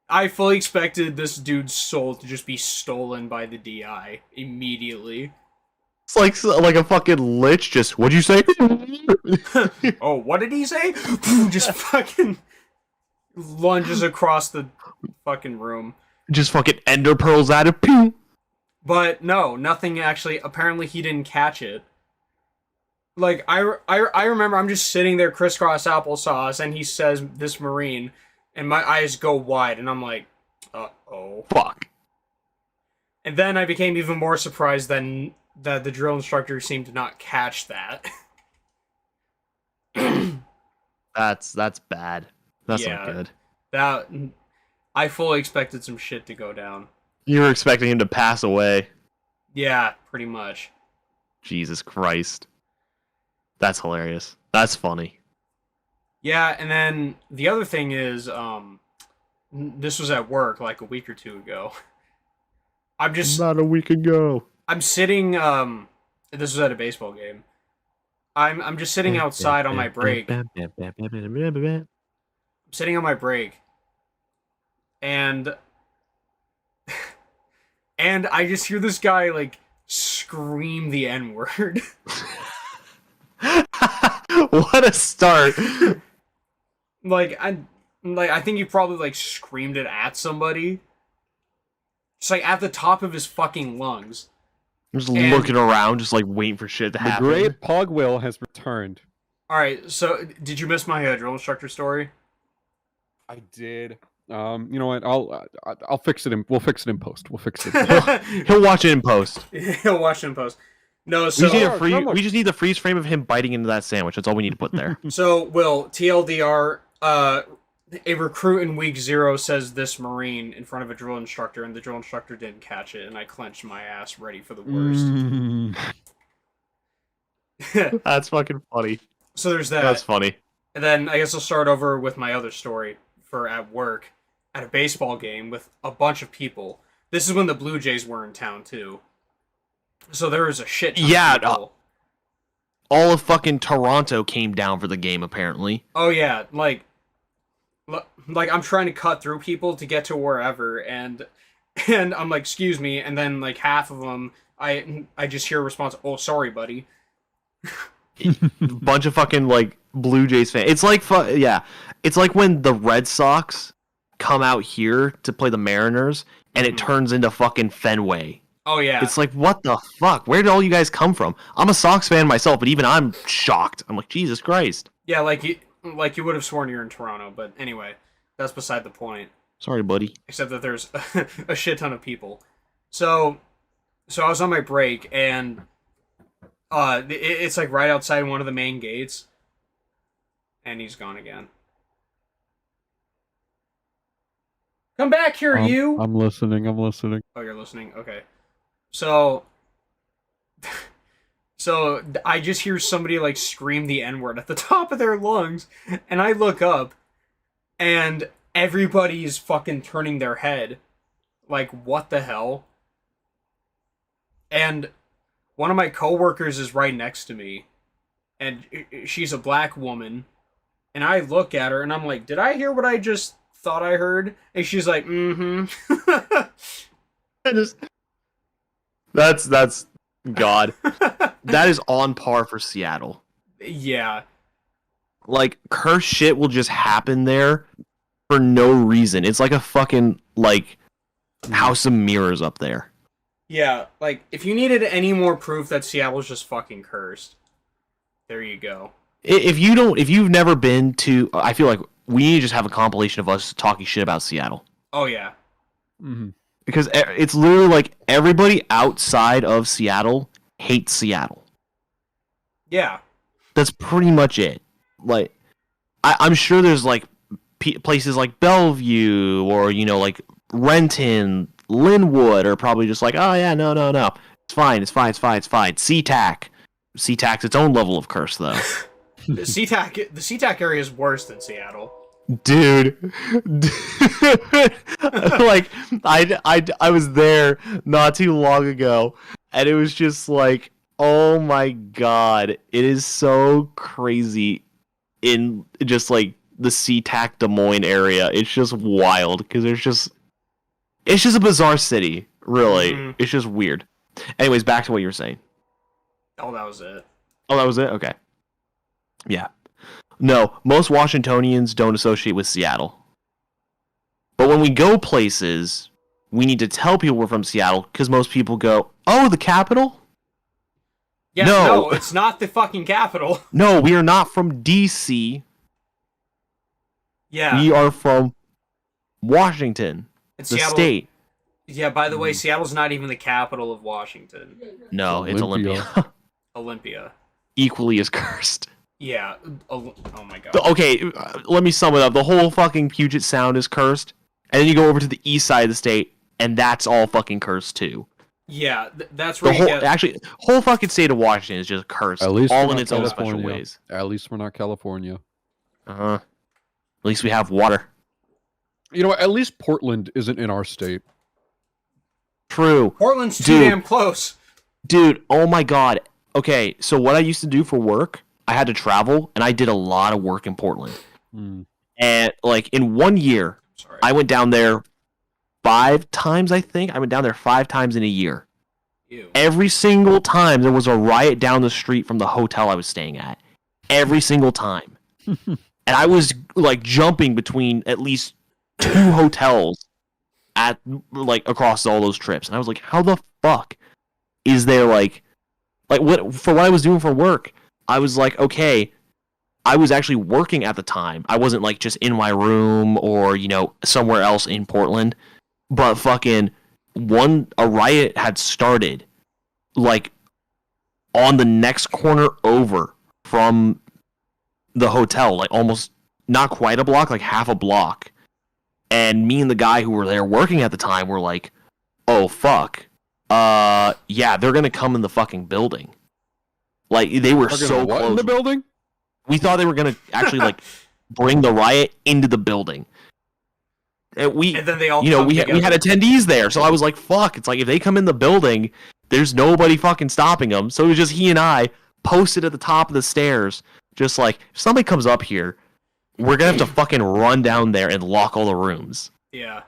I fully expected this dude's soul to just be stolen by the DI immediately. It's like a fucking lich. Just what'd you say? Oh, what did he say? Just fucking lunges across the fucking room. Just fucking ender pearls at it. Pew! But no, nothing actually. Apparently, he didn't catch it. Like I remember, I'm just sitting there crisscross applesauce, and he says "this Marine," and my eyes go wide, and I'm like, "Uh-oh, fuck!" And then I became even more surprised that the drill instructor seemed to not catch that. That's bad. That's not good. That I fully expected some shit to go down. You were expecting him to pass away. Yeah, pretty much. Jesus Christ. That's hilarious. That's funny. Yeah, and then the other thing is, this was at work like a week or two ago. Not a week ago. I'm sitting, this was at a baseball game. I'm just sitting outside on my break. I'm sitting on my break. And I just hear this guy like scream the N-word. What a start. I think he probably like screamed it at somebody. Just like at the top of his fucking lungs. Just looking around, just like waiting for shit to happen. The great Pogwill has returned. Alright, so did you miss my drill instructor story? I did. You know what? I'll fix it we'll fix it in post. We'll fix it. He'll watch it in post. He'll watch it in post. No, so we just need the freeze frame of him biting into that sandwich. That's all we need to put there. So, Will, TLDR, a recruit in week 0 says "this Marine" in front of a drill instructor, and the drill instructor didn't catch it, and I clenched my ass ready for the worst. That's fucking funny. So there's that. That's funny. And then I guess I'll start over with my other story for at work at a baseball game with a bunch of people. This is when the Blue Jays were in town too. So there was a shit ton of people. All of fucking Toronto came down for the game apparently. Oh yeah, like I'm trying to cut through people to get to wherever, and I'm like, excuse me, and then like half of them, I just hear a response, oh sorry buddy. Bunch of fucking like Blue Jays fans. It's like it's like when the Red Sox come out here to play the Mariners, and it turns into fucking Fenway. Oh yeah, it's like, what the fuck? Where did all you guys come from? I'm a Sox fan myself, but even I'm shocked. I'm like, Jesus Christ. Yeah, like you would have sworn you're in Toronto, but anyway, that's beside the point. Sorry, buddy. Except that there's a shit ton of people. So I was on my break, and it's like right outside one of the main gates, and he's gone again. Come back here, you! I'm listening. Oh, you're listening? Okay. So I just hear somebody like scream the N-word at the top of their lungs, and I look up, and everybody's fucking turning their head. Like, what the hell? And one of my coworkers is right next to me, and she's a black woman, and I look at her, and I'm like, did I hear what I just thought I heard? And she's like, mm-hmm. That's God. That is on par for Seattle. Yeah. Like, cursed shit will just happen there for no reason. It's like a fucking, like, House of Mirrors up there. Yeah, like, if you needed any more proof that Seattle's just fucking cursed, there you go. If you've never been to, I feel like we need to just have a compilation of us talking shit about Seattle. Oh, yeah. Mm-hmm. Because it's literally like everybody outside of Seattle hates Seattle. Yeah. That's pretty much it. Like, I'm sure there's like places like Bellevue or, you know, like Renton, Linwood are probably just like, oh yeah, no. It's fine. SeaTac. SeaTac's its own level of curse, though. The SeaTac area is worse than Seattle. Dude. Like, I was there not too long ago, and it was just like, oh my god, it is so crazy in just like the SeaTac Des Moines area. It's just wild because it's just a bizarre city, really. Mm-hmm. It's just weird. Anyways, back to what you were saying. Oh, that was it. Oh, that was it? Okay. Yeah. No, most Washingtonians don't associate with Seattle. But when we go places, we need to tell people we're from Seattle because most people go, oh, the capital? Yeah, no, it's not the fucking capital. No, we are not from D.C. Yeah. We are from Washington, the state. Yeah, by the way, Seattle's not even the capital of Washington. No, it's Olympia. Olympia. Equally as cursed. Yeah. Oh my god. Okay, let me sum it up. The whole fucking Puget Sound is cursed, and then you go over to the east side of the state, and that's all fucking cursed too. Yeah, that's where actually, whole fucking state of Washington is just cursed, at least all in its own special ways. At least we're not California. At least we have water. You know, at least Portland isn't in our state. True. Portland's too damn close. Dude, oh my god. Okay, so what I used to do for work, I had to travel, and I did a lot of work in Portland. And, like, in 1 year, I went down there 5 times, I think. I went down there 5 times in a year. Ew. Every single time, there was a riot down the street from the hotel I was staying at. Every single time. And I was, like, jumping between at least 2 hotels at, like, across all those trips. And I was like, how the fuck is there, like what I was doing for work, I was like, okay, I was actually working at the time. I wasn't like just in my room or, you know, somewhere else in Portland. But fucking a riot had started like on the next corner over from the hotel, like almost not quite a block, like half a block. And me and the guy who were there working at the time were like, oh fuck. Yeah, they're gonna come in the fucking building. Like they were Fucking so what close. in the building? We thought they were gonna actually like bring the riot into the building. And then they all we had attendees there, so I was like, "Fuck!" It's like if they come in the building, there's nobody fucking stopping them. So it was just he and I posted at the top of the stairs, just like if somebody comes up here, we're gonna have to fucking run down there and lock all the rooms. Yeah.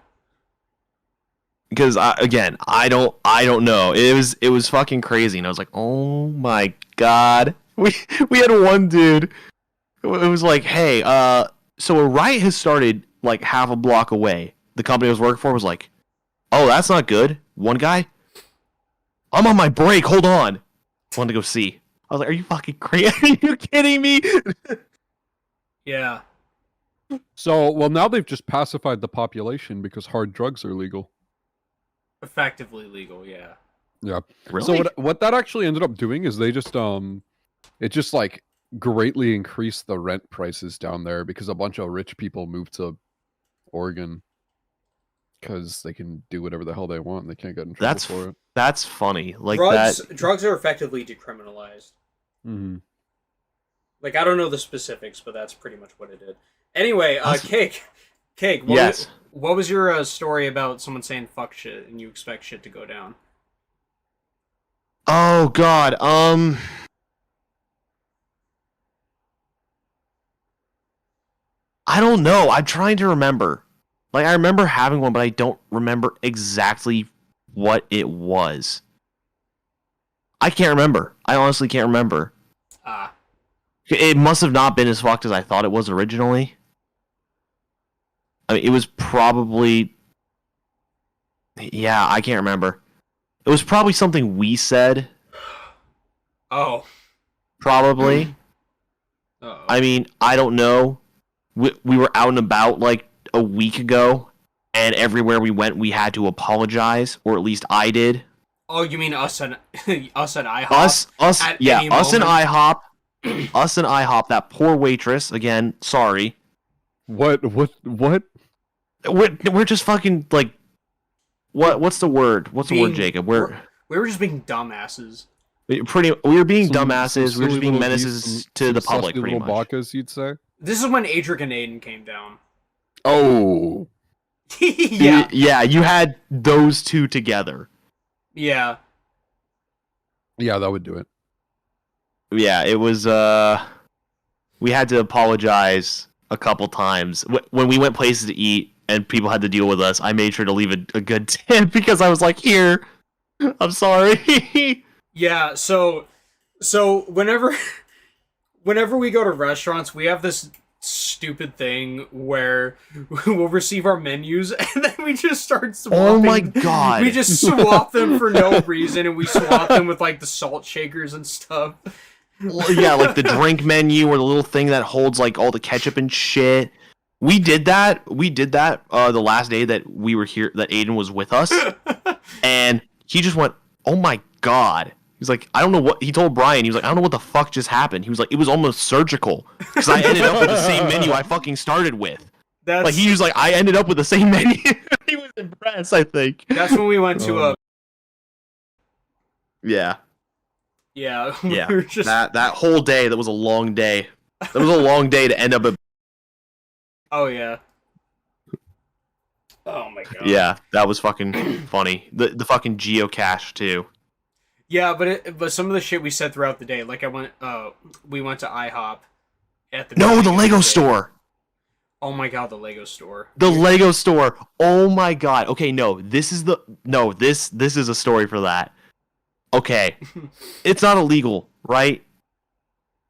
Because I don't know. It was fucking crazy, and I was like, "Oh my god!" We had one dude. It was like, "Hey, so a riot has started like half a block away." The company I was working for was like, "Oh, that's not good." One guy, "I'm on my break. Hold on." Wanted to go see. I was like, "Are you fucking crazy? Are you kidding me?" Yeah. So, well, now they've just pacified the population because hard drugs are legal. Effectively legal, yeah. Yeah. Really? So what that actually ended up doing is they just it just like greatly increased the rent prices down there because a bunch of rich people moved to Oregon because they can do whatever the hell they want. They can't get in trouble for it. That's funny. Like drugs are effectively decriminalized. Mm-hmm. Like I don't know the specifics, but that's pretty much what it did. Anyway, Cake. What was your story about someone saying fuck shit and you expect shit to go down? Oh god. I don't know. I'm trying to remember. Like I remember having one, but I don't remember exactly what it was. I can't remember. I honestly can't remember. It must have not been as fucked as I thought it was originally. I mean, it was probably... Yeah, I can't remember. It was probably something we said. Oh. Probably. Uh-oh. I mean, I don't know. We were out and about like a week ago, and everywhere we went, we had to apologize, or at least I did. Oh, you mean us and IHOP? Us and IHOP. Us and IHOP, that poor waitress, again, sorry. What? We're just fucking, like, what's the word? What's the word, Jacob? We were just being dumbasses. We were being dumbasses, we were just being menaces to the public, pretty much. Bacchus, you'd say? This is when Adric and Aiden came down. Oh. Yeah. Yeah, you had those two together. Yeah. Yeah, that would do it. Yeah, it was, we had to apologize a couple times. When we went places to eat and people had to deal with us, I made sure to leave a good tip because I was like, here, I'm sorry. Yeah, so whenever we go to restaurants, we have this stupid thing where we'll receive our menus and then we just start swapping. Oh my god. We just swap them for no reason, and we swap them with like the salt shakers and stuff. Yeah, like the drink menu or the little thing that holds like all the ketchup and shit. We did that the last day that we were here, that Aiden was with us. And he just went, "Oh my god." He's like, I don't know what, he told Brian, he was like, I don't know what the fuck just happened. He was like, it was almost surgical. Because I ended up with the same menu I fucking started with. Like, he was like, I ended up with the same menu. He was impressed, I think. That's when we went to Yeah. Yeah. Yeah. We were just... That whole day, that was a long day. That was a long day to end up at... Oh, yeah. Oh, my God. Yeah, that was fucking funny. The fucking geocache, too. Yeah, but some of the shit we said throughout the day, like we went to IHOP at the the Lego store. Oh my god, the Lego store. The Lego store. Oh my god. Okay, this is a story for that. Okay, it's not illegal, right?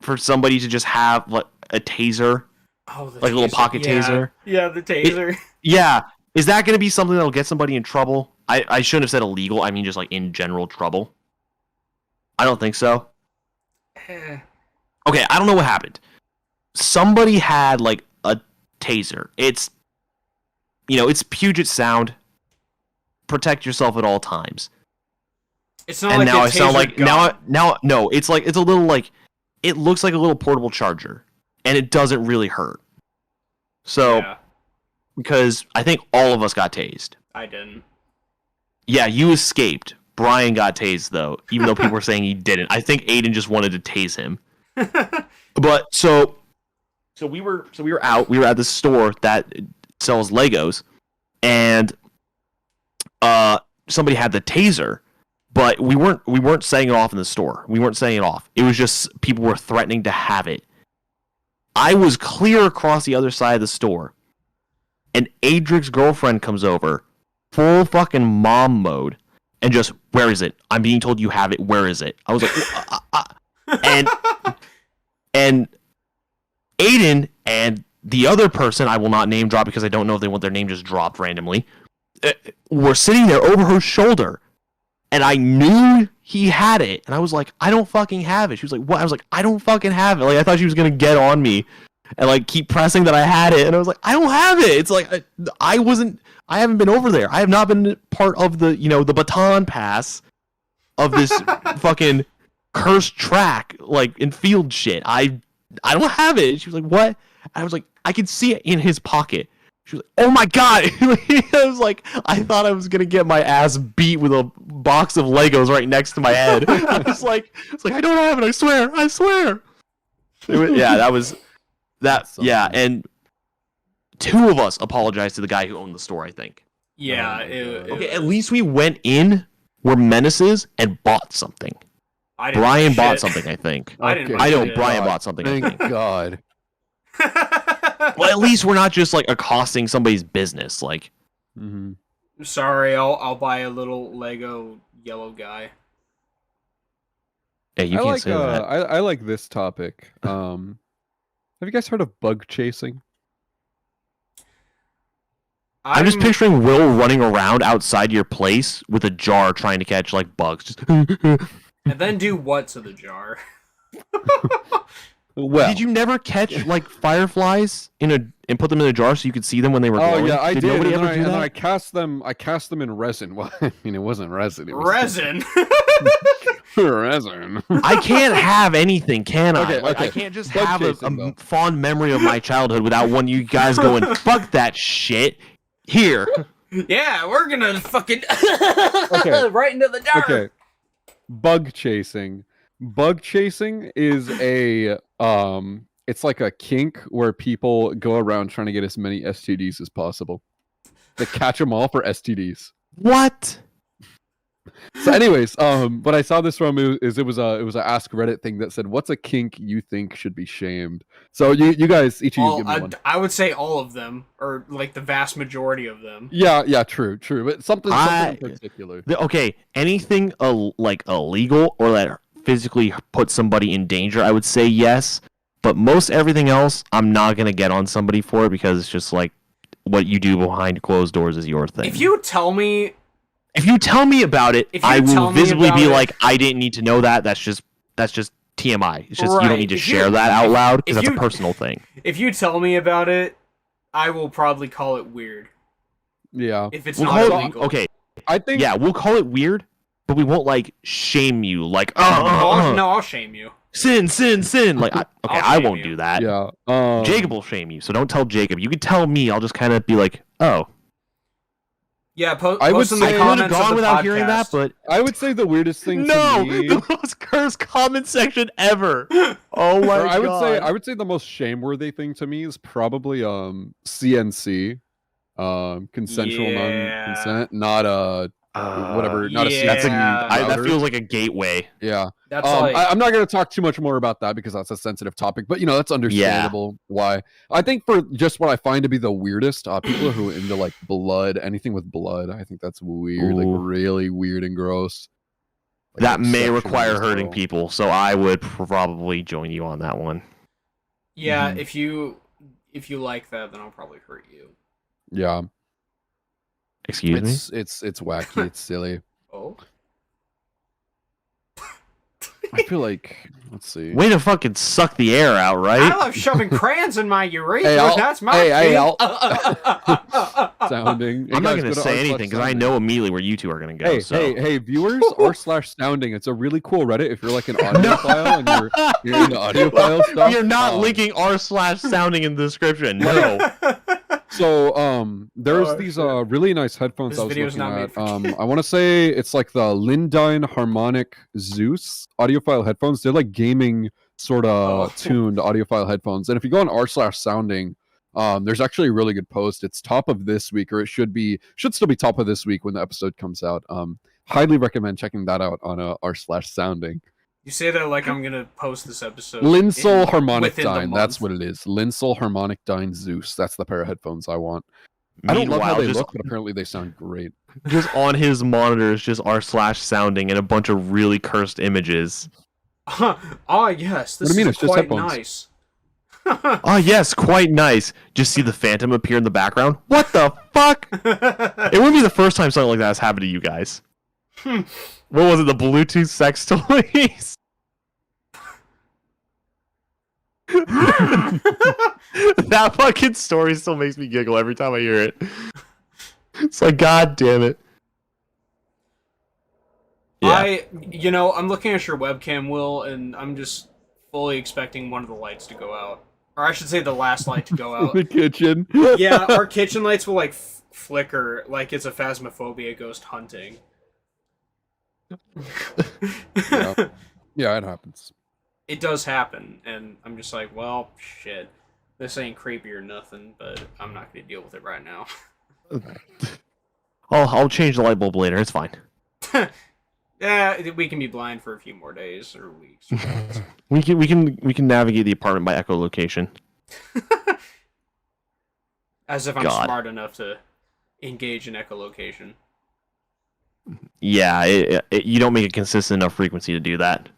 For somebody to just have like a taser, like a little pocket taser. Yeah, the taser. Yeah, is that going to be something that'll get somebody in trouble? I shouldn't have said illegal. I mean, just like in general trouble. I don't think so. Okay, I don't know what happened. Somebody had like a taser. It's Puget Sound. Protect yourself at all times. It's not. And like now I sound like gun. No. It's like, it's a little like, it looks like a little portable charger, and it doesn't really hurt. So, because I think all of us got tased. I didn't. Yeah, you escaped. Brian got tased though, even though people were saying he didn't. I think Aiden just wanted to tase him. But so we were out. We were at the store that sells Legos, and somebody had the taser, but we weren't setting it off in the store. We weren't setting it off. It was just people were threatening to have it. I was clear across the other side of the store, and Adric's girlfriend comes over, full fucking mom mode, and just, where is it? I'm being told you have it. Where is it? I was like, and Aiden and the other person, I will not name drop because I don't know if they want their name just dropped randomly, were sitting there over her shoulder, and I knew he had it, and I was like, I don't fucking have it. She was like, what? I was like, I don't fucking have it. Like, I thought she was gonna get on me and like keep pressing that I had it, and I was like, I don't have it. It's like I haven't been over there. I have not been part of the, the baton pass of this fucking cursed track, like in field shit. I don't have it. She was like, what? I was like, I could see it in his pocket. She was like, oh my god. I was like, I thought I was gonna get my ass beat with a box of Legos right next to my head. I was like, I don't have it. I swear. That was that. Yeah, and two of us apologized to the guy who owned the store, I think. Yeah. Okay, at least we went in, were menaces, and bought something. Brian bought something, I think. Brian bought something. Thank God. Well, at least we're not just like accosting somebody's business. Like, sorry, I'll buy a little Lego yellow guy. Yeah, you can't say that. I like this topic. Have you guys heard of bug chasing? I'm just picturing Will running around outside your place with a jar trying to catch like bugs. Just and then do what to the jar? Well, did you never catch like fireflies and put them in a jar so you could see them when they were glowing? Oh yeah, I did. Nobody and ever do that? And then I cast them in resin. Well, I mean, it wasn't resin. It was resin. Resin. I can't have anything, can I? Okay, I can't just have a fond memory of my childhood without one of you guys going, fuck that shit. Here. Yeah, we're gonna fucking right into the dark. Okay. Bug chasing. Bug chasing is it's like a kink where people go around trying to get as many STDs as possible. They catch them all for STDs. What? So anyways, what I saw this from it was a Ask Reddit thing that said, what's a kink you think should be shamed? So you guys, each of you give me one. I would say all of them, or like the vast majority of them. Yeah, true. But something in particular. Okay, anything like illegal or that physically put somebody in danger, I would say yes. But most everything else, I'm not gonna get on somebody for it because it's just like what you do behind closed doors is your thing. If you tell me about it, I will visibly be like, I didn't need to know that. That's just TMI. It's just you don't need to share that out loud because that's a personal thing. If you tell me about it, I will probably call it weird. Yeah. If it's not illegal. Okay. I think we'll call it weird, but we won't like shame you. Like, no, I'll shame you. Sin. Like, I won't do that. Yeah. Jacob will shame you, so don't tell Jacob. You can tell me. I'll just kind of be like, oh. Yeah, I would post in the say comments gone of the without podcast. hearing that, but I would say the weirdest thing to me... the most cursed comment section ever. Oh my god. I would say the most shameworthy thing to me is probably CNC, consensual non-consent, not whatever, not a CNC. That feels like a gateway. Yeah. That's I'm not going to talk too much more about that because that's a sensitive topic, but that's understandable why. I think for just what I find to be the weirdest, people who are into like blood, anything with blood, I think that's weird, like really weird and gross. Like, that may require hurting people, so I would probably join you on that one. Yeah, if you like that, then I'll probably hurt you. Yeah. Excuse me? It's wacky, it's silly. Oh. I feel like, let's see. Way to fucking suck the air out, right? I love shoving crayons in my urethra. That's my sounding. I'm not going to say anything because I know immediately where you two are going to go. Hey, viewers, r/sounding. It's a really cool Reddit if you're like an audiophile and you're into audiophile stuff. You're not linking r/sounding in the description. No. So there's these shit. really nice headphones This I was video's looking not made at. for I want to say it's like the Lindyne Harmonic Zeus audiophile headphones. They're like gaming sort of tuned audiophile headphones. And if you go on r/sounding, there's actually a really good post. It's top of this week, or it should still be top of this week when the episode comes out. Highly recommend checking that out on r/sounding. You say that like I'm gonna post this episode. Linsol Harmonic within the Dyne. month. That's what it is. Linsol Harmonic Dyne Zeus. That's the pair of headphones I want. I don't love how they look, but apparently they sound great. Just on his monitors, just r/sounding and a bunch of really cursed images. Oh yes, this What do you mean? is It's just quite headphones. nice. Oh yes, quite nice. Just see the Phantom appear in the background. What the fuck? It wouldn't be the first time something like that has happened to you guys. What was it? The Bluetooth sex toys? That fucking story still makes me giggle every time I hear it. It's like, god damn it. Yeah. I'm looking at your webcam, Will, and I'm just fully expecting one of the lights to go out. Or I should say the last light to go out. The kitchen. Yeah, our kitchen lights will like flicker like it's a phasmophobia ghost hunting. Yeah, it happens. It does happen, and I'm just like, well, shit. This ain't creepy or nothing, but I'm not gonna deal with it right now. I'll change the light bulb later. It's fine. Yeah, we can be blind for a few more days or weeks. Or we can navigate the apartment by echolocation. As if I'm smart enough to engage in echolocation. Yeah, you don't make a consistent enough frequency to do that.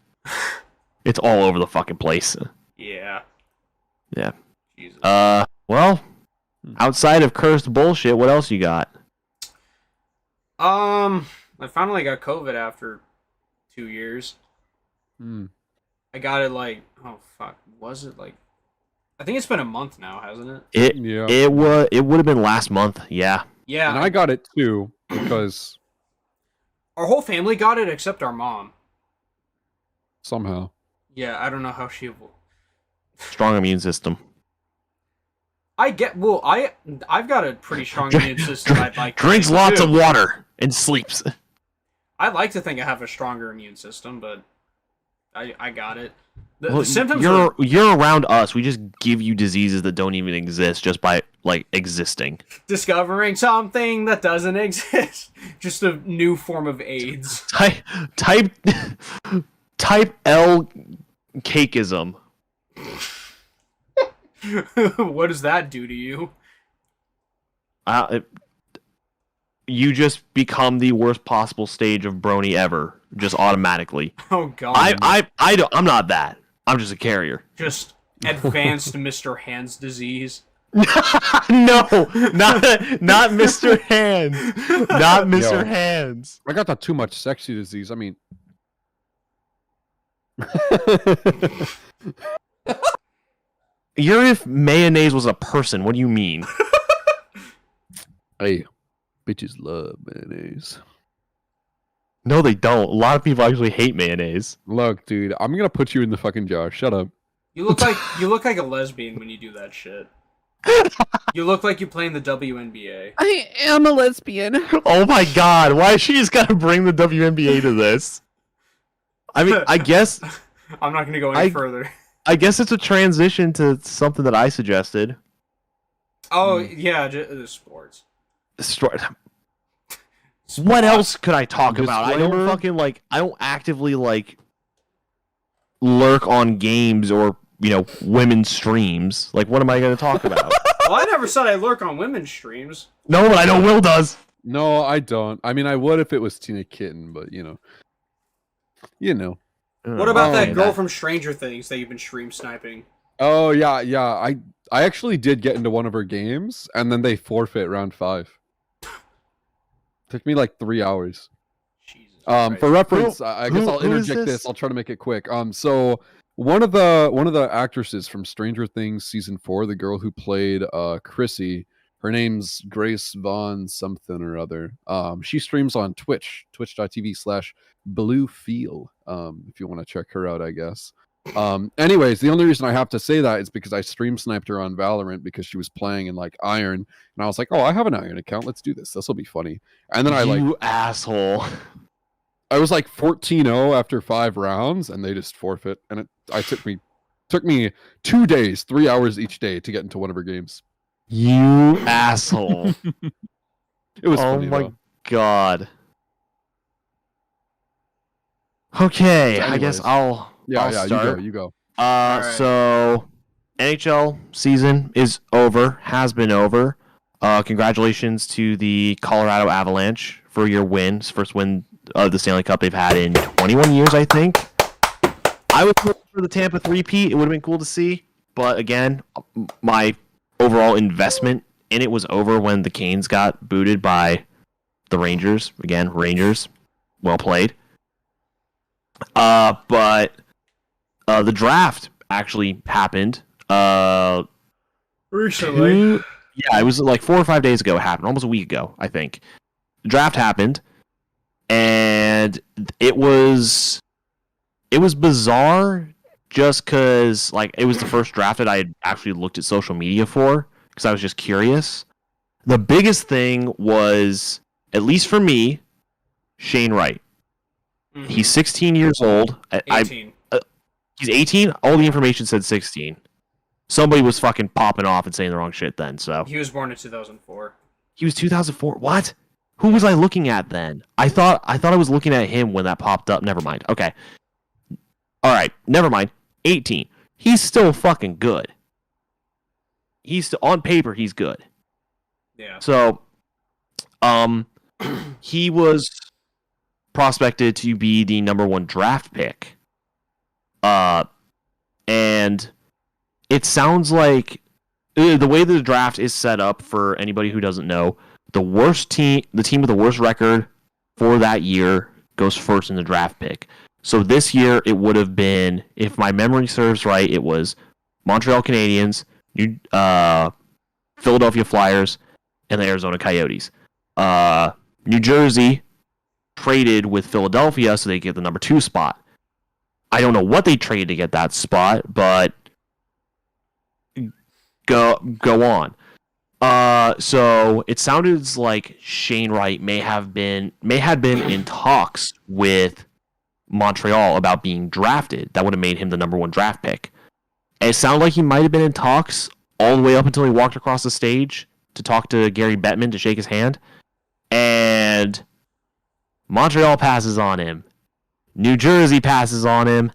It's all over the fucking place. Yeah. Yeah. Jesus. Well, outside of cursed bullshit, what else you got? I finally got COVID after 2 years. I got it like, oh fuck, was it like? I think it's been a month now, hasn't it? It would have been last month. Yeah. Yeah. And I got it too because our whole family got it except our mom. Somehow. Yeah, I don't know how she. Strong immune system. I've got a pretty strong immune system. I'd like drinks lots of water and sleeps. I'd like to think I have a stronger immune system, but I got it. The symptoms. You're around us. We just give you diseases that don't even exist just by like existing. Discovering something that doesn't exist. Just a new form of AIDS. Type L cakeism. What does that do to you? You just become the worst possible stage of brony ever, just automatically. Oh god. I'm not that. I'm just a carrier. Just advanced Mr. Hands disease. No, not Mr. Hands. Not Mr. Hands. I got that too much sexy disease. I mean, you're if mayonnaise was a person. What do you mean? Hey, bitches love mayonnaise. No, they don't. A lot of people actually hate mayonnaise. Look, dude, I'm gonna put you in the fucking jar. Shut up. You look like a lesbian when you do that shit. You look like you play in the WNBA. I am a lesbian. Oh my god, why is she just gotta bring the WNBA to this? I mean, I guess... I'm not going to go any further. I guess it's a transition to something that I suggested. Oh, yeah, sports. What else could I talk about? I don't fucking, I don't actively, lurk on games or, women's streams. What am I going to talk about? Well, I never said I lurk on women's streams. No, but I know Will does. No, I don't. I mean, I would if it was Tina Kitten, but, you know. What about that girl from Stranger Things that you've been stream sniping? Oh, yeah. I actually did get into one of her games, and then they forfeit round 5. Took me 3 hours. Jesus for reference, I guess I'll interject this. I'll try to make it quick. So one of the actresses from Stranger Things season 4, the girl who played Chrissy, her name's Grace Vaughn something or other. She streams on Twitch, twitch.tv/bluefeel. If you want to check her out, I guess. Anyways, the only reason I have to say that is because I stream sniped her on Valorant because she was playing in like Iron, and I was like, oh, I have an Iron account. Let's do this. This will be funny. And then you asshole. I was like 14-0 after 5 rounds, and they just forfeit. And it took me 2 days, 3 hours each day to get into one of her games. You asshole. It was funny, my though. God. Okay, So I guess I'll start. You go. Right. So NHL season is over, has been over. Congratulations to the Colorado Avalanche for your win. It's the first win of the Stanley Cup they've had in 21 years, I think. I was looking for the Tampa three-peat. It would have been cool to see. But again, my overall investment in it was over when the Canes got booted by the Rangers. Again, Rangers. Well played. But the draft actually happened. Recently. Yeah, it was like 4 or 5 days ago. It happened, almost a week ago, I think. The draft happened, and it was bizarre, just because like it was the first draft that I had actually looked at social media for, because I was just curious. The biggest thing was, at least for me, Shane Wright. Mm-hmm. He's 16 years old. 18. He's 18? All the information said 16. Somebody was fucking popping off and saying the wrong shit then, so. He was born in 2004. He was 2004? What? Who was I looking at then? I thought I was looking at him when that popped up. Never mind. Okay. Alright, never mind. 18. He's still fucking good. He's still, on paper, he's good. Yeah. So, he was prospected to be the number 1 draft pick. And it sounds like the way the draft is set up, for anybody who doesn't know, the team with the worst record for that year goes first in the draft pick. So this year it would have been, if my memory serves right, it was Montreal Canadiens, Philadelphia Flyers, and the Arizona Coyotes. New Jersey traded with Philadelphia so they get the number 2 spot. I don't know what they traded to get that spot, but go on. So it sounded like Shane Wright may have been in talks with Montreal about being drafted. That would have made him the number 1 draft pick. And it sounded like he might have been in talks all the way up until he walked across the stage to talk to Gary Bettman to shake his hand. And Montreal passes on him. New Jersey passes on him.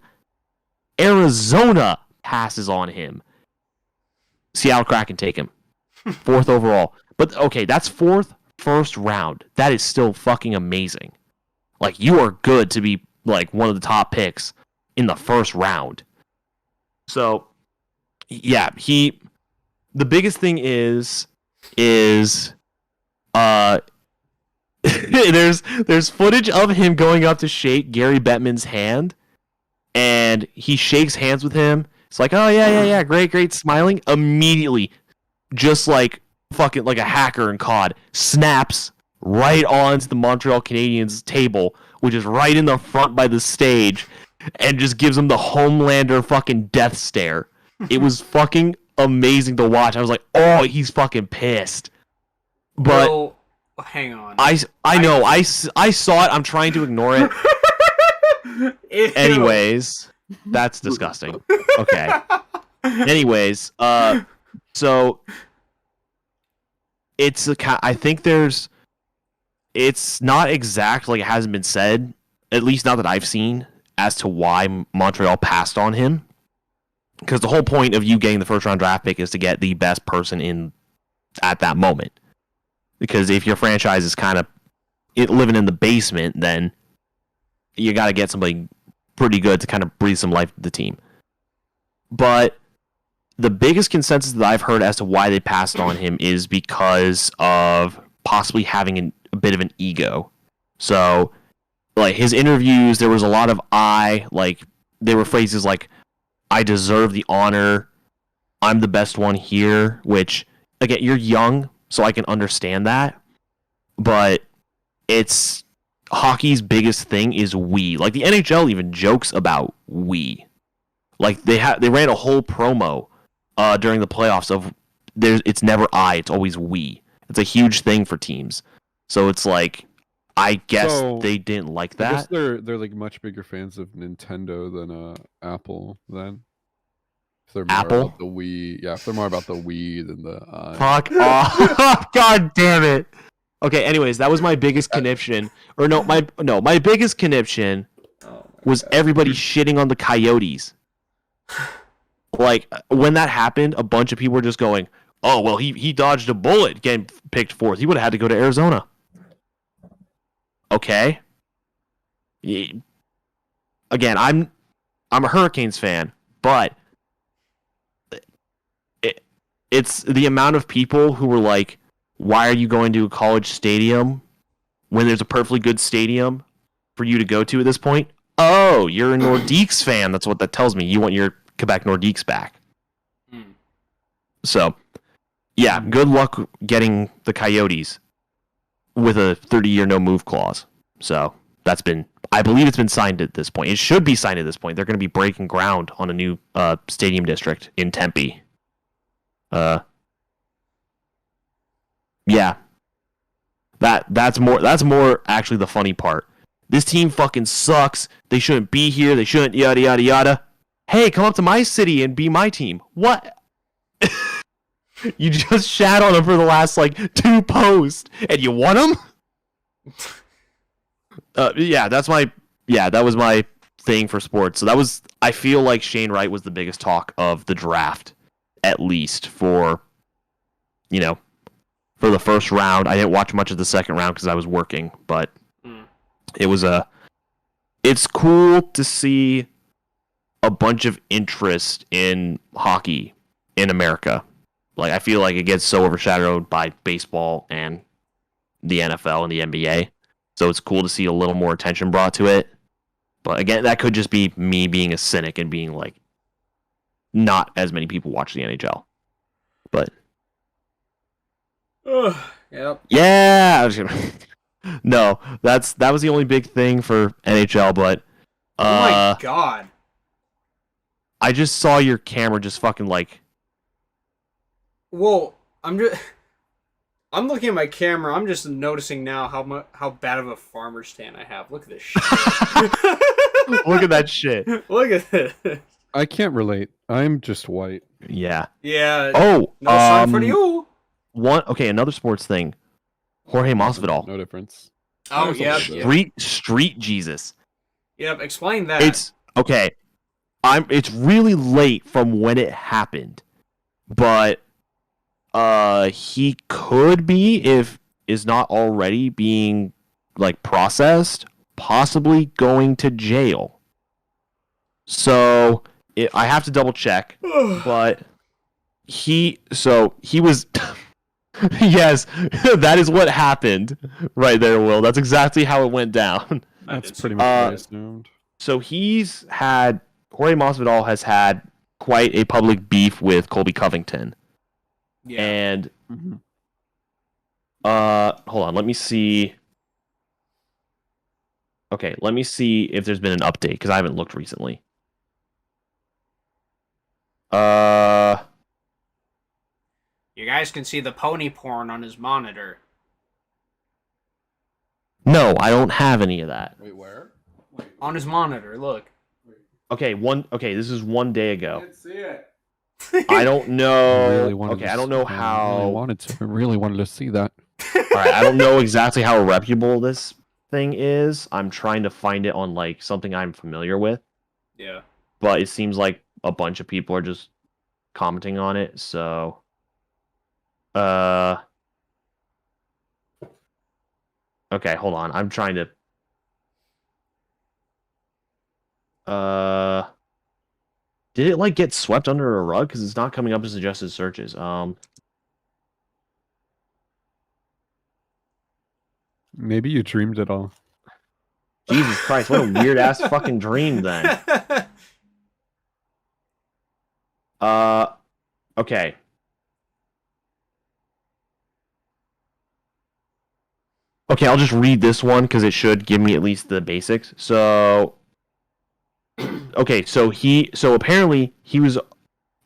Arizona passes on him. Seattle Kraken take him. 4th overall. But okay, that's 4th, first round. That is still fucking amazing. Like, you are good to be like one of the top picks in the first round. So, yeah, the biggest thing is there's footage of him going up to shake Gary Bettman's hand, and he shakes hands with him. It's like, oh yeah, great, smiling. Immediately, just like fucking like a hacker in COD, snaps right onto the Montreal Canadiens table, which is right in the front by the stage, and just gives him the Homelander fucking death stare. It was fucking amazing to watch. I was like, oh, he's fucking pissed. But well, hang on. I know. I saw it. I'm trying to ignore it. Anyways, that's disgusting. Okay. Anyways, so I think it's not exact, like it hasn't been said, at least not that I've seen, as to why Montreal passed on him. Because the whole point of you getting the first round draft pick is to get the best person in at that moment. Because if your franchise is kind of living in the basement, then you got to get somebody pretty good to kind of breathe some life to the team. But the biggest consensus that I've heard as to why they passed on him is because of possibly having a bit of an ego. So, like, his interviews, there was a lot of there were phrases like, I deserve the honor, I'm the best one here, which, again, you're young, so I can understand that. But hockey's biggest thing is we. Like, the NHL even jokes about we. Like they ran a whole promo during the playoffs of it's never I, it's always we. It's a huge thing for teams. So it's like I guess they didn't like that. I guess they're like much bigger fans of Nintendo than Apple then. If they're more about the Wii, if they're more about the Wii than the Fuck off. God damn it. Okay, anyways, that was my biggest conniption. Or my biggest conniption was everybody shitting on the Coyotes. Like when that happened, a bunch of people were just going, "Oh, well, he dodged a bullet getting picked fourth. He would have had to go to Arizona." Okay. Again, I'm a Hurricanes fan, but it's the amount of people who were like, "Why are you going to a college stadium when there's a perfectly good stadium for you to go to at this point?" Oh, you're a Nordiques fan. That's what that tells me. You want your Quebec Nordiques back. So, yeah, good luck getting the Coyotes with a 30-year no-move clause. So, I believe it's been signed at this point. It should be signed at this point. They're going to be breaking ground on a new stadium district in Tempe. Yeah. That's more actually the funny part. This team fucking sucks. They shouldn't be here. They shouldn't yada yada yada. Hey, come up to my city and be my team. What? You just shat on them for the last like 2 posts and you won them? That was my thing for sports. So I feel like Shane Wright was the biggest talk of the draft, at least for for the first round. I didn't watch much of the second round because I was working, but it's cool to see a bunch of interest in hockey in America. Like I feel like it gets so overshadowed by baseball and the NFL and the NBA. So it's cool to see a little more attention brought to it. But again, that could just be me being a cynic and being like, not as many people watch the NHL. But yep. Yeah. No, that was the only big thing for NHL. But oh my god, I just saw your camera just fucking like. Well, I'm looking at my camera. I'm just noticing now how bad of a farmer's tan I have. Look at this shit. Look at that shit. Look at this. I can't relate. I'm just white. Yeah. Yeah. Oh, no sun for you. Another sports thing. Jorge Masvidal. No difference. Oh, yeah. Street Jesus. Yep, explain that. It's okay. It's really late from when it happened. But he could be, if is not already being like processed, possibly going to jail. So I have to double check, but he was. Yes, that is what happened right there, Will. That's exactly how it went down. That's pretty much what I assumed. So Jorge Masvidal has had quite a public beef with Colby Covington. Yeah. And hold on, let me see. Okay, let me see if there's been an update because I haven't looked recently. You guys can see the pony porn on his monitor. No, I don't have any of that. Wait, where? On his monitor, look. Okay, this is 1 day ago. I can't see it. I don't know. I don't know how. I really wanted to see that. All right, I don't know exactly how reputable this thing is. I'm trying to find it on like something I'm familiar with. Yeah. But it seems like a bunch of people are just commenting on it. So, okay, hold on. I'm trying to. Did it like get swept under a rug? Because it's not coming up as suggested searches. Maybe you dreamed it all. Jesus Christ, what a weird ass fucking dream then. Okay. Okay, I'll just read this one because it should give me at least the basics. So, Okay, so apparently he was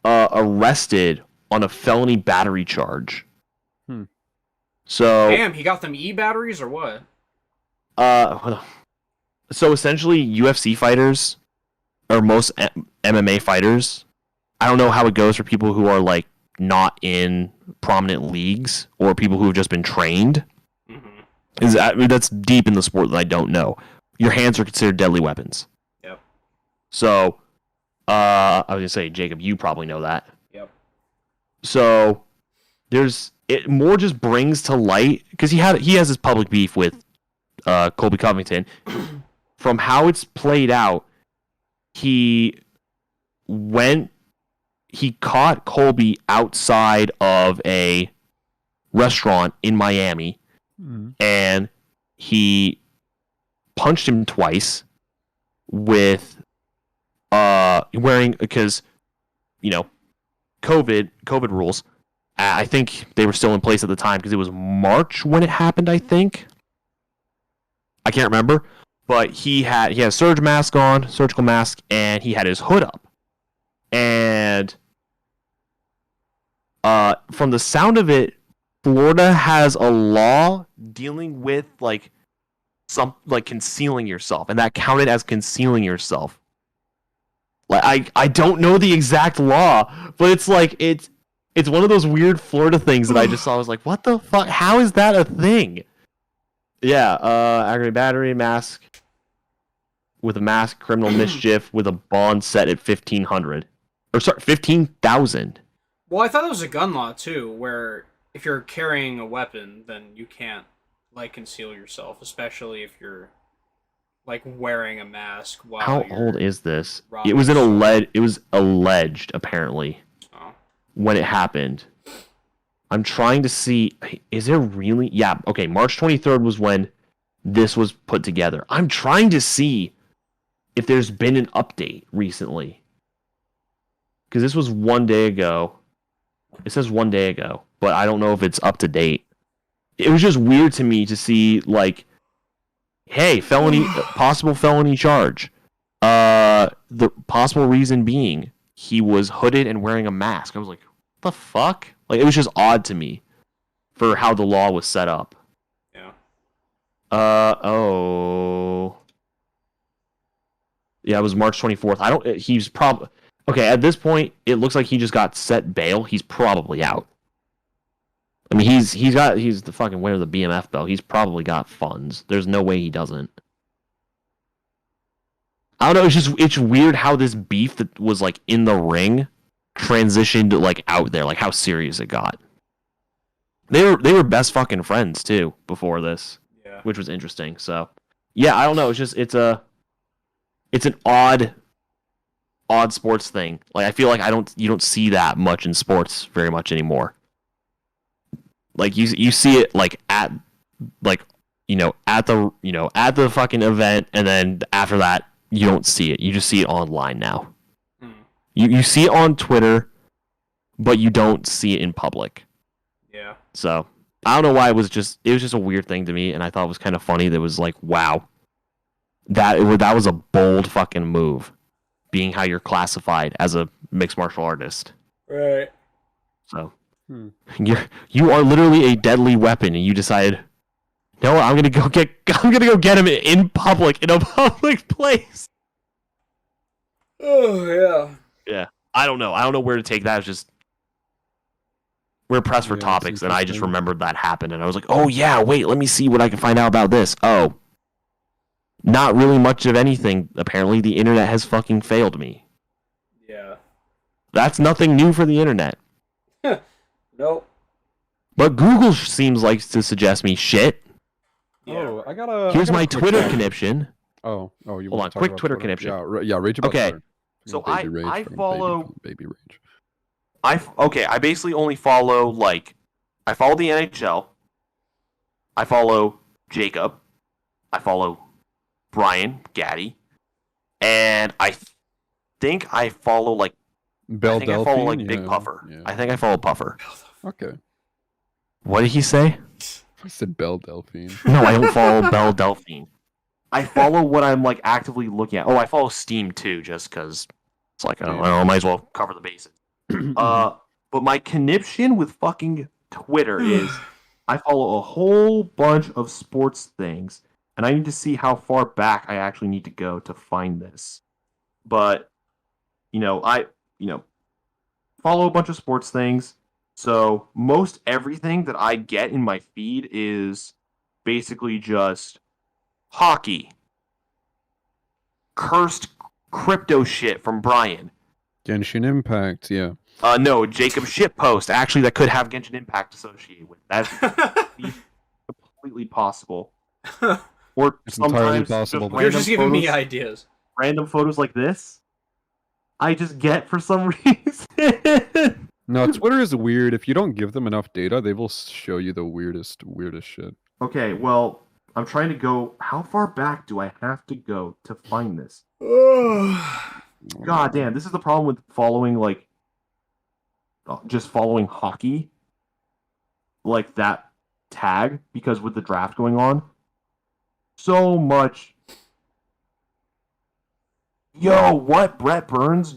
arrested on a felony battery charge. So damn, he got them batteries or what? So essentially, UFC fighters, or most MMA fighters, I don't know how it goes for people who are like not in prominent leagues or people who have just been trained. That's deep in the sport that I don't know. Your hands are considered deadly weapons. Yep. So, I was gonna say, Jacob, you probably know that. Yep. So, it more just brings to light because he has his public beef with Colby Covington. From how it's played out, he caught Colby outside of a restaurant in Miami, and he punched him twice with wearing, because COVID rules. I think they were still in place at the time because it was March when it happened. I think I can't remember, but he had a surgical mask, and he had his hood up, and from the sound of it, Florida has a law dealing with concealing yourself, and that counted as concealing yourself. Like I don't know the exact law, but it's one of those weird Florida things that I just saw. I was like, what the fuck? How is that a thing? Yeah, aggravated battery, mask with a mask, criminal mischief with a bond set at $1,500. Or sorry, 15,000. Well, I thought it was a gun law too, where if you're carrying a weapon, then you can't conceal yourself, especially if you're wearing a mask while How old is this? robbing It was someone. alleged apparently when it happened. I'm trying to see, is there really? Yeah, okay, March 23rd was when this was put together. I'm trying to see if there's been an update recently. Because this was 1 day ago. It says 1 day ago, but I don't know if it's up to date. It was just weird to me to see, hey, possible felony charge. The possible reason being he was hooded and wearing a mask. I was like, what the fuck? It was just odd to me for how the law was set up. Yeah. Yeah, it was March 24th. He's probably... Okay, at this point, it looks like he just got set bail. He's probably out. I mean, he's the fucking winner of the BMF belt. He's probably got funds. There's no way he doesn't. I don't know. It's weird how this beef that was in the ring transitioned out there. How serious it got. They were best fucking friends too before this, which was interesting. So yeah, I don't know. It's an odd sports thing. I feel like you don't see that much in sports very much anymore. You see it at the fucking event, and then after that you don't see it. You just see it online now. You see it on Twitter, but you don't see it in public. Yeah. So I don't know why it was just a weird thing to me, and I thought it was kind of funny. That was wow, that was a bold fucking move, being how you're classified as a mixed martial artist. Right. So you are literally a deadly weapon, and you decide, no, I'm gonna go get him in public, in a public place. Oh yeah. Yeah. I don't know where to take that. It's just we're pressed for topics, and I just remembered that happened, and I was like, oh yeah, wait, let me see what I can find out about this. Oh, not really much of anything. Apparently, the internet has fucking failed me. Yeah. That's nothing new for the internet. Nope. But Google seems like to suggest me shit. Yeah. Here's my Twitter connection. You hold on, quick Twitter connection. Yeah, rage about okay. Twitter. So I follow baby rage. I basically only follow I follow the NHL. I follow Jacob. I follow Brian Gaddy, and I think I follow Belle I follow Big Puffer. Yeah. I think I follow Puffer. Okay. What did he say? I said Belle Delphine. No, I don't follow Belle Delphine. I follow what I'm like actively looking at. Oh, I follow Steam too, just because it's like I don't know, I might as well cover the bases. But my conniption with fucking Twitter is I follow a whole bunch of sports things, and I need to see how far back I actually need to go to find this. But I follow a bunch of sports things, so most everything that I get in my feed is basically just hockey, cursed crypto shit from Brian. Genshin Impact, yeah. No, Jacob shitpost. Actually, that could have Genshin Impact associated with it. That's completely possible. Or It's entirely sometimes possible. You're just giving me ideas. Random photos like this, I just get for some reason. No, Twitter is weird. If you don't give them enough data, they will show you the weirdest shit. Okay, well, I'm trying to go. How far back do I have to go to find this? God damn, this is the problem with following, like, just following hockey, like that tag, because with the draft going on, so much. Yo, what? Brett Burns?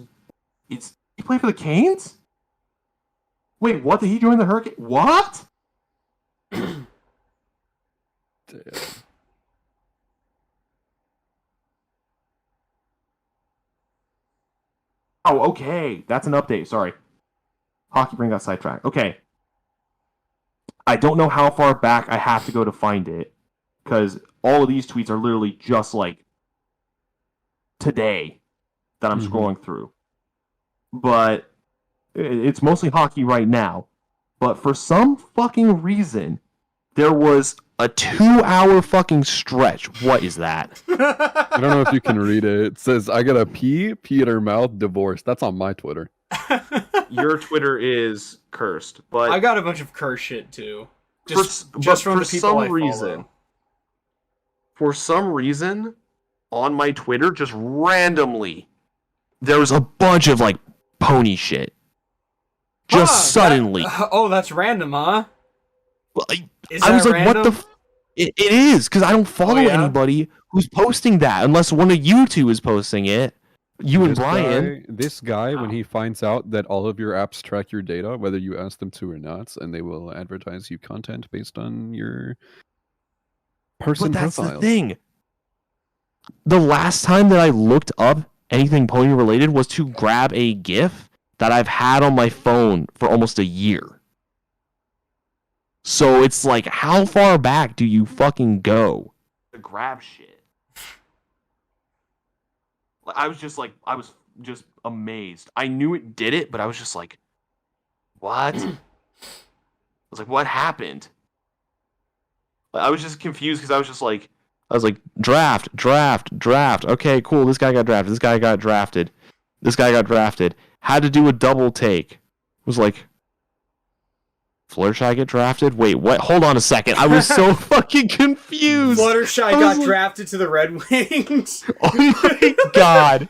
He played for the Canes? Wait, what? Did he join the Hurricane? What? Damn. Oh, okay. That's an update. Sorry. Hockey Brain got sidetracked. Okay. I don't know how far back I have to go to find it, because all of these tweets are literally just like today that I'm scrolling through. But it's mostly hockey right now. But for some fucking reason, there was a 2-hour fucking stretch. What is that? I don't know if you can read it. It says, I got a pee in her mouth, divorce. That's on my Twitter. Your Twitter is cursed, but I got a bunch of curse shit too. Just from the people I follow. For some reason, on my Twitter, just randomly, there was a bunch of like pony shit. Just suddenly. That's random, huh? Well, I was like, random? what the? It is, because I don't follow anybody who's posting that unless one of you two is posting it. You and Brian. This guy, when he finds out that all of your apps track your data, whether you ask them to or not, and they will advertise you content based on your person But that's profile. the thing. The last time that I looked up anything pony related was to grab a GIF that I've had on my phone for almost a year. So it's like, how far back do you fucking go to grab shit? I was just amazed. I knew it did it, but I was just like, what? I was like, what happened? I was just confused because I was like, draft. Okay, cool. This guy got drafted. This guy got drafted. Had to do a double take. It was like, Fluttershy get drafted? Wait, what? Hold on a second. I was so fucking confused. Fluttershy got drafted to the Red Wings. Oh my god.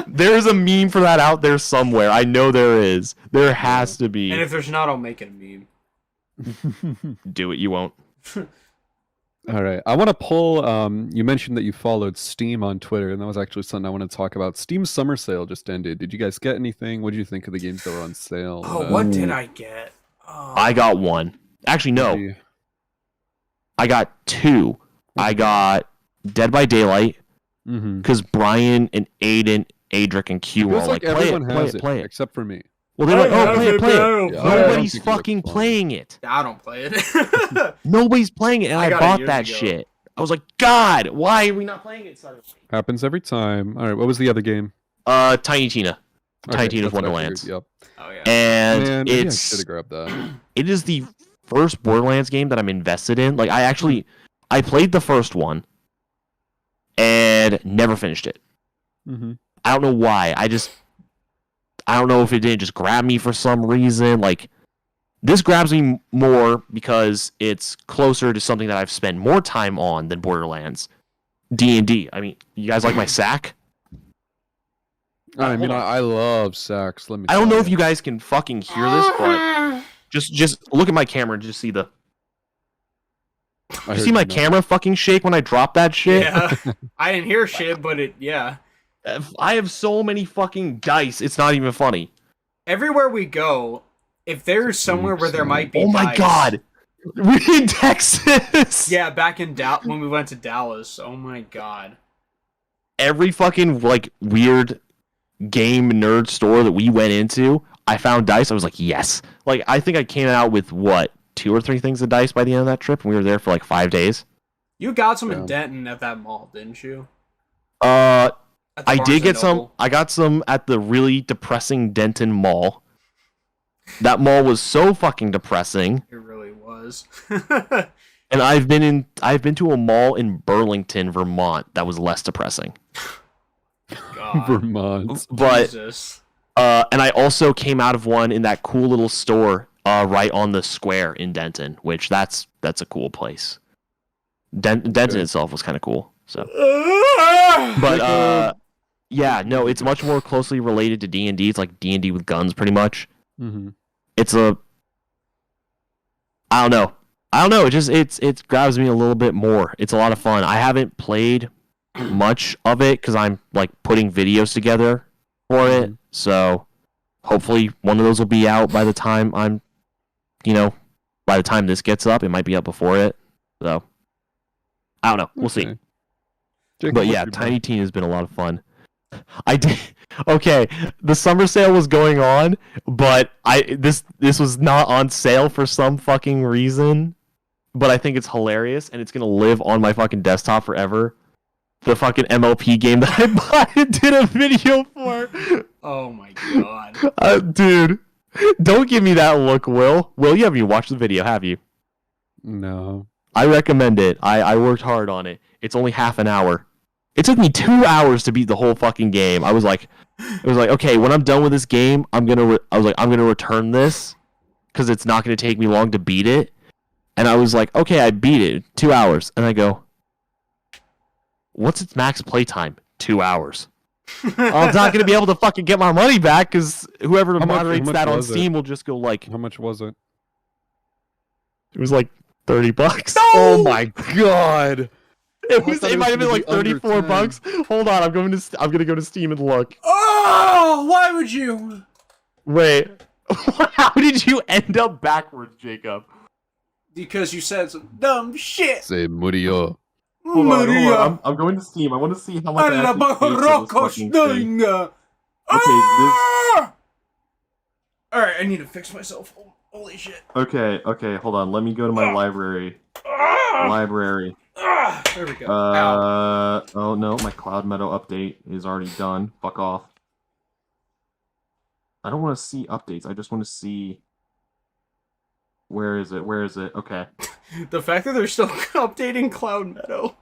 There's a meme for that out there somewhere. I know there is. There has to be. And if there's not, I'll make it a meme. Do it, you won't. All right. I want to pull, you mentioned that you followed Steam on Twitter, and that was actually something I want to talk about. Steam Summer Sale just ended. Did you guys get anything? What did you think of the games that were on sale? Oh, what did I get? Oh. I got one. Actually, no. I got two. I got Dead by Daylight, because Brian and Aiden, Adric, and Q were all like, play it. Except for me. Well, they're like, oh, play it. Yeah, Nobody's fucking playing it. I don't play it. Nobody's playing it, and I bought that shit. I was like, God, why are we not playing it suddenly? Happens every time. All right, what was the other game? Tiny Tina. Tiny Tina's Wonderlands. Yep. Oh yeah. And Man, I should have grabbed that. It is the first Borderlands game that I'm invested in. Like, I played the first one and never finished it. I don't know why. I don't know if it didn't just grab me for some reason. Like, this grabs me more because it's closer to something that I've spent more time on than Borderlands. D&D. I mean, you guys like my sack? I mean, I love sax. Let me. I don't know if you guys can fucking hear this, but just look at my camera and just see the. You see my camera fucking shake when I drop that shit? Yeah. I didn't hear shit, but yeah. I have so many fucking dice. It's not even funny. Everywhere we go, if there's somewhere where there might be Oh my dice, god. We're in Texas. Yeah, back in when we went to Dallas. Oh my god. Every fucking like weird game nerd store that we went into, I found dice. I was like, yes. Like I think I came out with what, 2 or 3 things of dice by the end of that trip, and we were there for like 5 days. You got some in Denton at that mall, didn't you? I did get some. I got some at the really depressing Denton Mall. That mall was so fucking depressing. It really was. And I've been to a mall in Burlington, Vermont that was less depressing. God. Vermont. But Jesus. and I also came out of one in that cool little store right on the square in Denton, which that's a cool place. Denton itself was kind of cool. So but yeah, no, it's much more closely related to D&D. It's like D&D with guns pretty much. Mm-hmm. It's a I don't know. It grabs me a little bit more. It's a lot of fun. I haven't played much of it because I'm like putting videos together for it. So hopefully one of those will be out by the time by the time this gets up. It might be up before it. So I don't know. We'll see. Jacob, but yeah, Tiny Teen has been a lot of fun. I did. Okay, the summer sale was going on, but this was not on sale for some fucking reason. But I think it's hilarious, and it's gonna live on my fucking desktop forever. The fucking MLP game that I bought and did a video for. Oh my god. Dude, don't give me that look, Will. Will, you haven't even watched the video, have you? No. I recommend it. I worked hard on it. It's only half an hour. It took me 2 hours to beat the whole fucking game. It was like, okay, when I'm done with this game, I'm gonna return this because it's not gonna take me long to beat it. And I was like, okay, I beat it 2 hours, and I go, what's its max playtime? 2 hours. I'm not gonna be able to fucking get my money back because whoever moderates that on Steam will just go like, how much was it? It was like $30. No! Oh my god. It might have been like $34. Hold on, I'm gonna go to Steam and look. Oh, why would you? Wait, how did you end up backwards, Jacob? Because you said some dumb shit. Say Murillo. Hold on. I'm going to Steam. I want to see how much I actually paid for this fucking thing. Okay, Alright, I need to fix myself. Holy shit. Okay, hold on. Let me go to my library. Library. There we go. Oh no, my Cloud Meadow update is already done. Fuck off. I don't want to see updates. I just want to see... Where is it? Okay. The fact that they're still updating Cloud Meadow.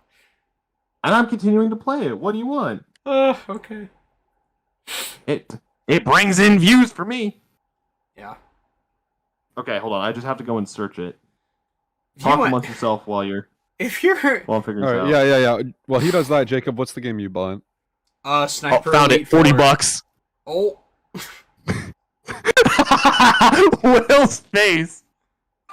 And I'm continuing to play it. What do you want? Okay. It brings in views for me. Yeah. Okay, hold on. I just have to go and search it. Talk amongst yourself while I'm figuring this out. Yeah. Well, he does that. Jacob, what's the game you bought? Sniper. Found it. $40. Oh. Will's face.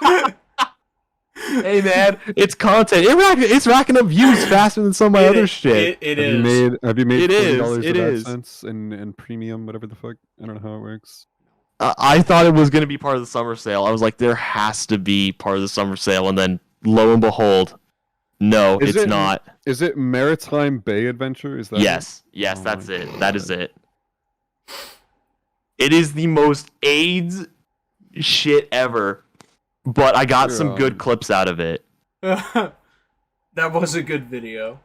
Hey man, it's content. It's racking up views faster than some of my other shit. It is. Have you made $40 It of is. AdSense in premium, whatever the fuck? I don't know how it works. I thought it was going to be part of the summer sale. I was like, there has to be part of the summer sale, and then lo and behold, no, it's not. Is it Maritime Bay Adventure? Is that Yes, oh that's it. That is it. It is the most AIDS shit ever, but I got some good clips out of it. That was a good video.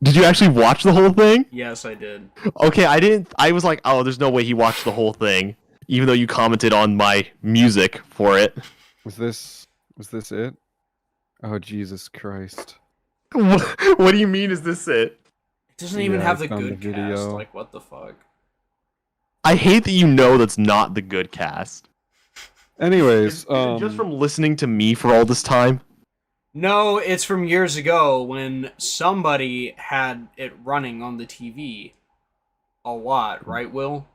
Did you actually watch the whole thing? Yes, I did. Okay, I didn't. I was like, oh, there's no way he watched the whole thing, even though you commented on my music for it. Was this it? Oh, Jesus Christ. What do you mean, is this it? It doesn't even have the good cast. Like, what the fuck? I hate that you know that's not the good cast. Anyways, is it just from listening to me for all this time? No, it's from years ago when somebody had it running on the TV a lot, right, Will?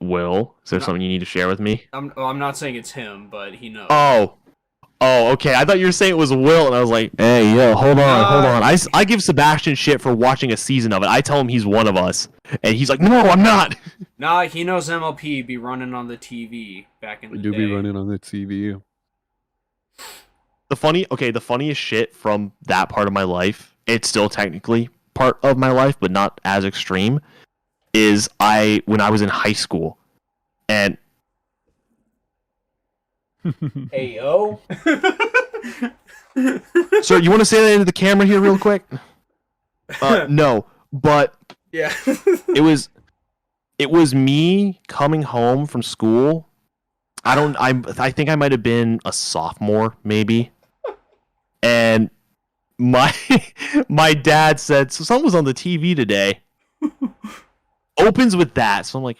Will? Is there something you need to share with me? I'm not saying it's him, but he knows. Oh, okay. I thought you were saying it was Will, and I was like, hey, yo, hold on. I give Sebastian shit for watching a season of it. I tell him he's one of us, and he's like, no, I'm not. Nah, he knows MLP be running on the TV back in the day. Do be running on the TV. The funniest shit from that part of my life, it's still technically part of my life, but not as extreme, is when I was in high school, and Hey, yo. Sir, you want to say that into the camera here real quick? No, but yeah. it was me coming home from school. I think I might have been a sophomore, maybe. And my dad said, so someone was on the TV today. Opens with that. So I'm like,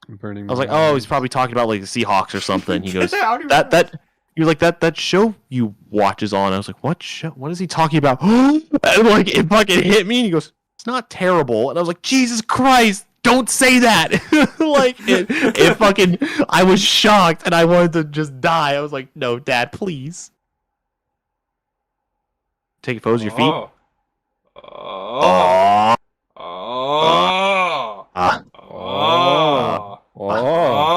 I was like, oh, he's probably talking about like the Seahawks or something. He goes, you're like that show you watch is on. I was like, what show? What is he talking about? And like it fucking hit me, and he goes, it's not terrible. And I was like, Jesus Christ, don't say that. Like it fucking, I was shocked and I wanted to just die. I was like, no, Dad, please. Take photos of your feet. All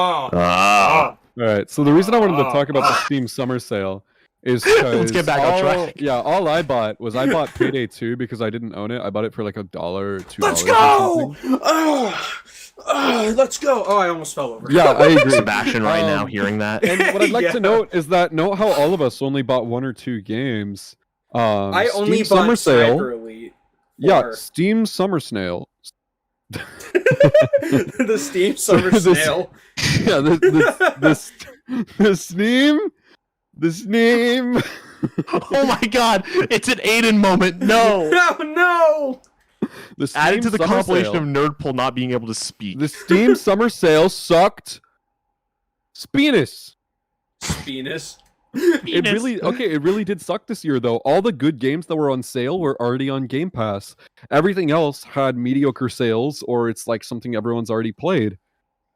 right, so the reason I wanted to talk about the Steam Summer Sale is because let's get back on track. Yeah, all I bought Payday 2 because I didn't own it. I bought it for like $1 or $2. Let's go! Let's go! Oh, I almost fell over. Yeah, I agree. Sebastian right now hearing that. And what I'd like to note is that note how all of us only bought 1 or 2 games. I only Steam bought Summer Sale. Sniper Elite. Yeah, Steam Summer Snail. The Steam Summer Snail. Yeah, the Steam. Oh my God! It's an Aiden moment. No. No. Adding to the Summer compilation Sale. of Nerdpool not being able to speak. The Steam Summer Sale sucked. Spinus. It really did suck this year though. All the good games that were on sale were already on Game Pass. Everything else had mediocre sales, or it's like something everyone's already played.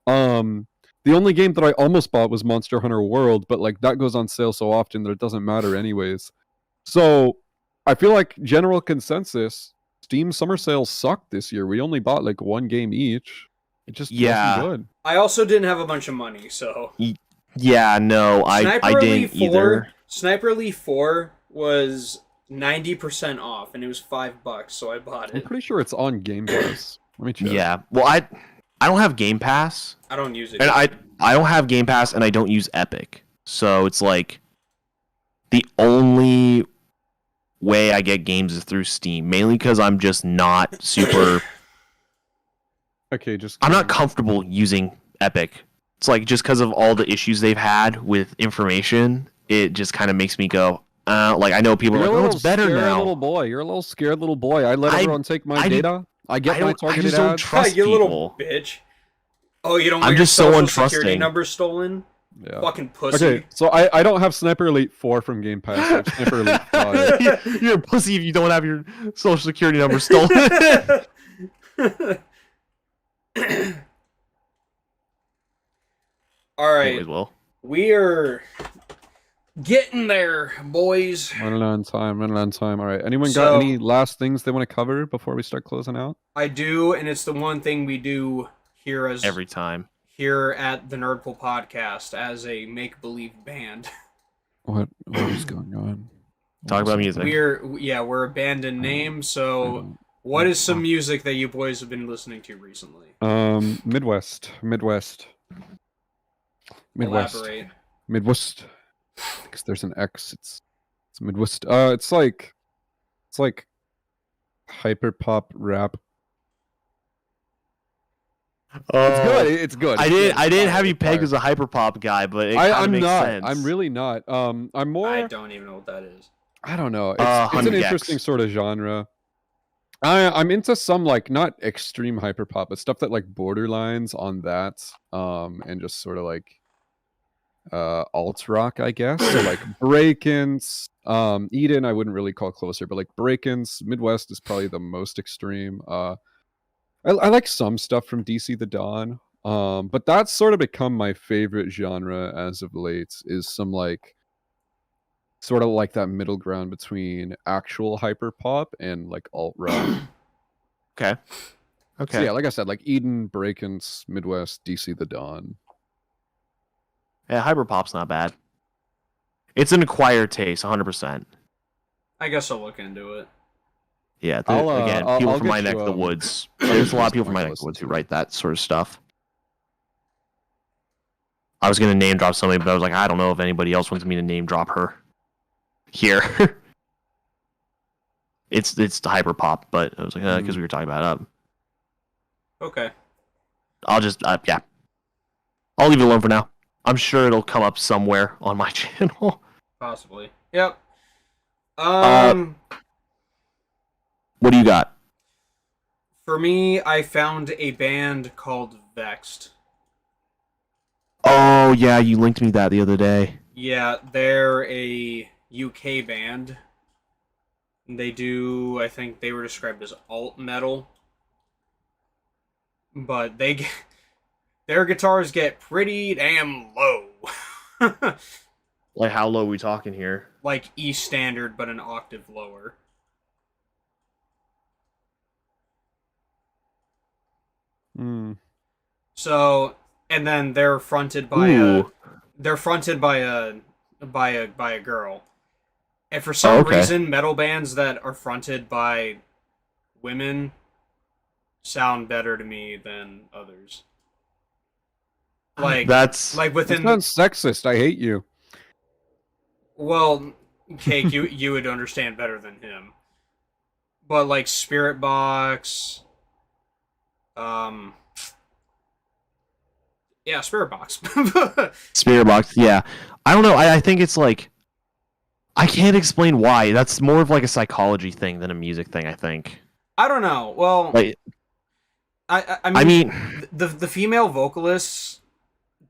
The only game that I almost bought was Monster Hunter World, but like that goes on sale so often that it doesn't matter anyways. So I feel like general consensus, Steam Summer Sale sucked this year. We only bought like 1 game each. It just wasn't good. I also didn't have a bunch of money, so yeah, no, I didn't either. Sniper Elite 4 was 90% off, and it was $5, so I bought it. I'm pretty sure it's on Game Pass. Let me check. Yeah, well, I don't have Game Pass. I don't use it. And I don't have Game Pass, and I don't use Epic. So it's like the only way I get games is through Steam, mainly because I'm just not super. Okay, I'm not comfortable using Epic. It's like just because of all the issues they've had with information, it just kind of makes me go. Like I know people are like, "Oh, it's better now." Little boy, you're a little scared little boy. I let everyone take my data. I get my targeted I just don't ads. trust you people. Little bitch. Oh, you don't want I'm your just so social security untrusting. number stolen? Yeah. Fucking pussy. Okay, so I don't have Sniper Elite 4 from Game Pass. I have Sniper Elite 5. You're a pussy if you don't have your social security number stolen. All right. Anyways, well, we are getting there, boys. Running on time. All right. Anyone got any last things they want to cover before we start closing out? I do, and it's the one thing we do here every time here at the Nerdpool podcast as a make-believe band. What is going on? Talk about music. We're a band in name, so what is some music that you boys have been listening to recently? Midwest. Elaborate. Midwest. Because there's an X. It's Midwest. It's like hyper pop rap. It's good. I didn't have you pegged as a hyperpop guy, but it I'm makes not. sense. I'm really not. I'm more. I don't even know what that is. I don't know. It's an interesting sort of genre. I'm into some like not extreme hyperpop, but stuff that like borderlines on that. And just sort of like alt rock, I guess. So like Break-Ins, Eden I wouldn't really call closer, but like Break-Ins, Midwest is probably the most extreme. I like some stuff from DC the Dawn, but that's sort of become my favorite genre as of late, is some like sort of like that middle ground between actual hyperpop and like alt rock. Okay. So yeah, like I said, like Eden, Breakins, Midwest, DC the Dawn. Yeah, hyperpop's not bad. It's an acquired taste, 100%. I guess I'll look into it. Yeah, I'll people from get my you, neck of the woods. There's a lot of people from my neck of the listen woods who to it. write that sort of stuff. I was gonna name drop somebody, but I was like, I don't know if anybody else wants me to name drop her here. it's the hyperpop, but I was like, because we were talking about it. Okay. I'll just yeah. I'll leave it alone for now. I'm sure it'll come up somewhere on my channel. Possibly. Yep. What do you got? For me, I found a band called Vexed. Oh yeah, you linked me that the other day. Yeah, they're a UK band. They do, I think they were described as alt metal. But their guitars get pretty damn low. Like how low are we talking here? Like E standard, but an octave lower. So, and then they're fronted by a girl. And for some reason, metal bands that are fronted by women sound better to me than others. Like that's like within. It sounds sexist. I hate you. Well, Cake, you would understand better than him. But like Spirit Box, yeah, Spirit Box. Spirit Box, yeah. I don't know. I think it's like I can't explain why. That's more of like a psychology thing than a music thing, I think. I don't know. Well, like, I mean the female vocalists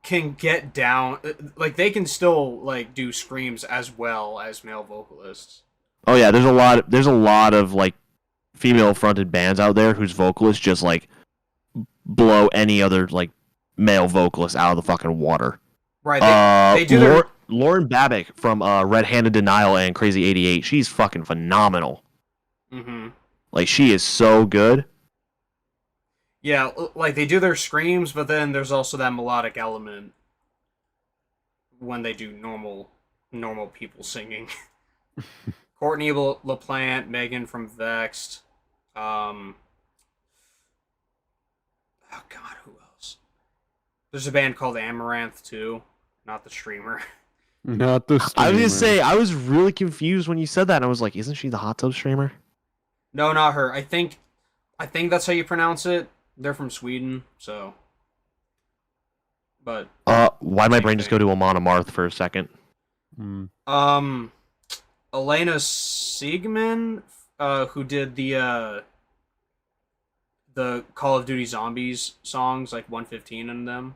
can get down, like they can still like do screams as well as male vocalists. Oh yeah, there's a lot of like female fronted bands out there whose vocalists just like blow any other like male vocalist out of the fucking water. Right. They do Lauren Babick from Red Handed Denial and Crazy 88. She's fucking phenomenal. Mm-hmm. Like she is so good. Yeah, like they do their screams, but then there's also that melodic element when they do normal people singing. Courtney LaPlante, Megan from Vexed. Oh God, who else? There's a band called Amaranth too, not the streamer. Not the streamer. I was gonna say I was really confused when you said that, and I was like, "Isn't she the hot tub streamer?" No, not her. I think that's how you pronounce it. They're from Sweden, so. But. Why'd my brain just go to Amon Amarth for a second? Elena Siegman, who did the Call of Duty Zombies songs, like 115 in them.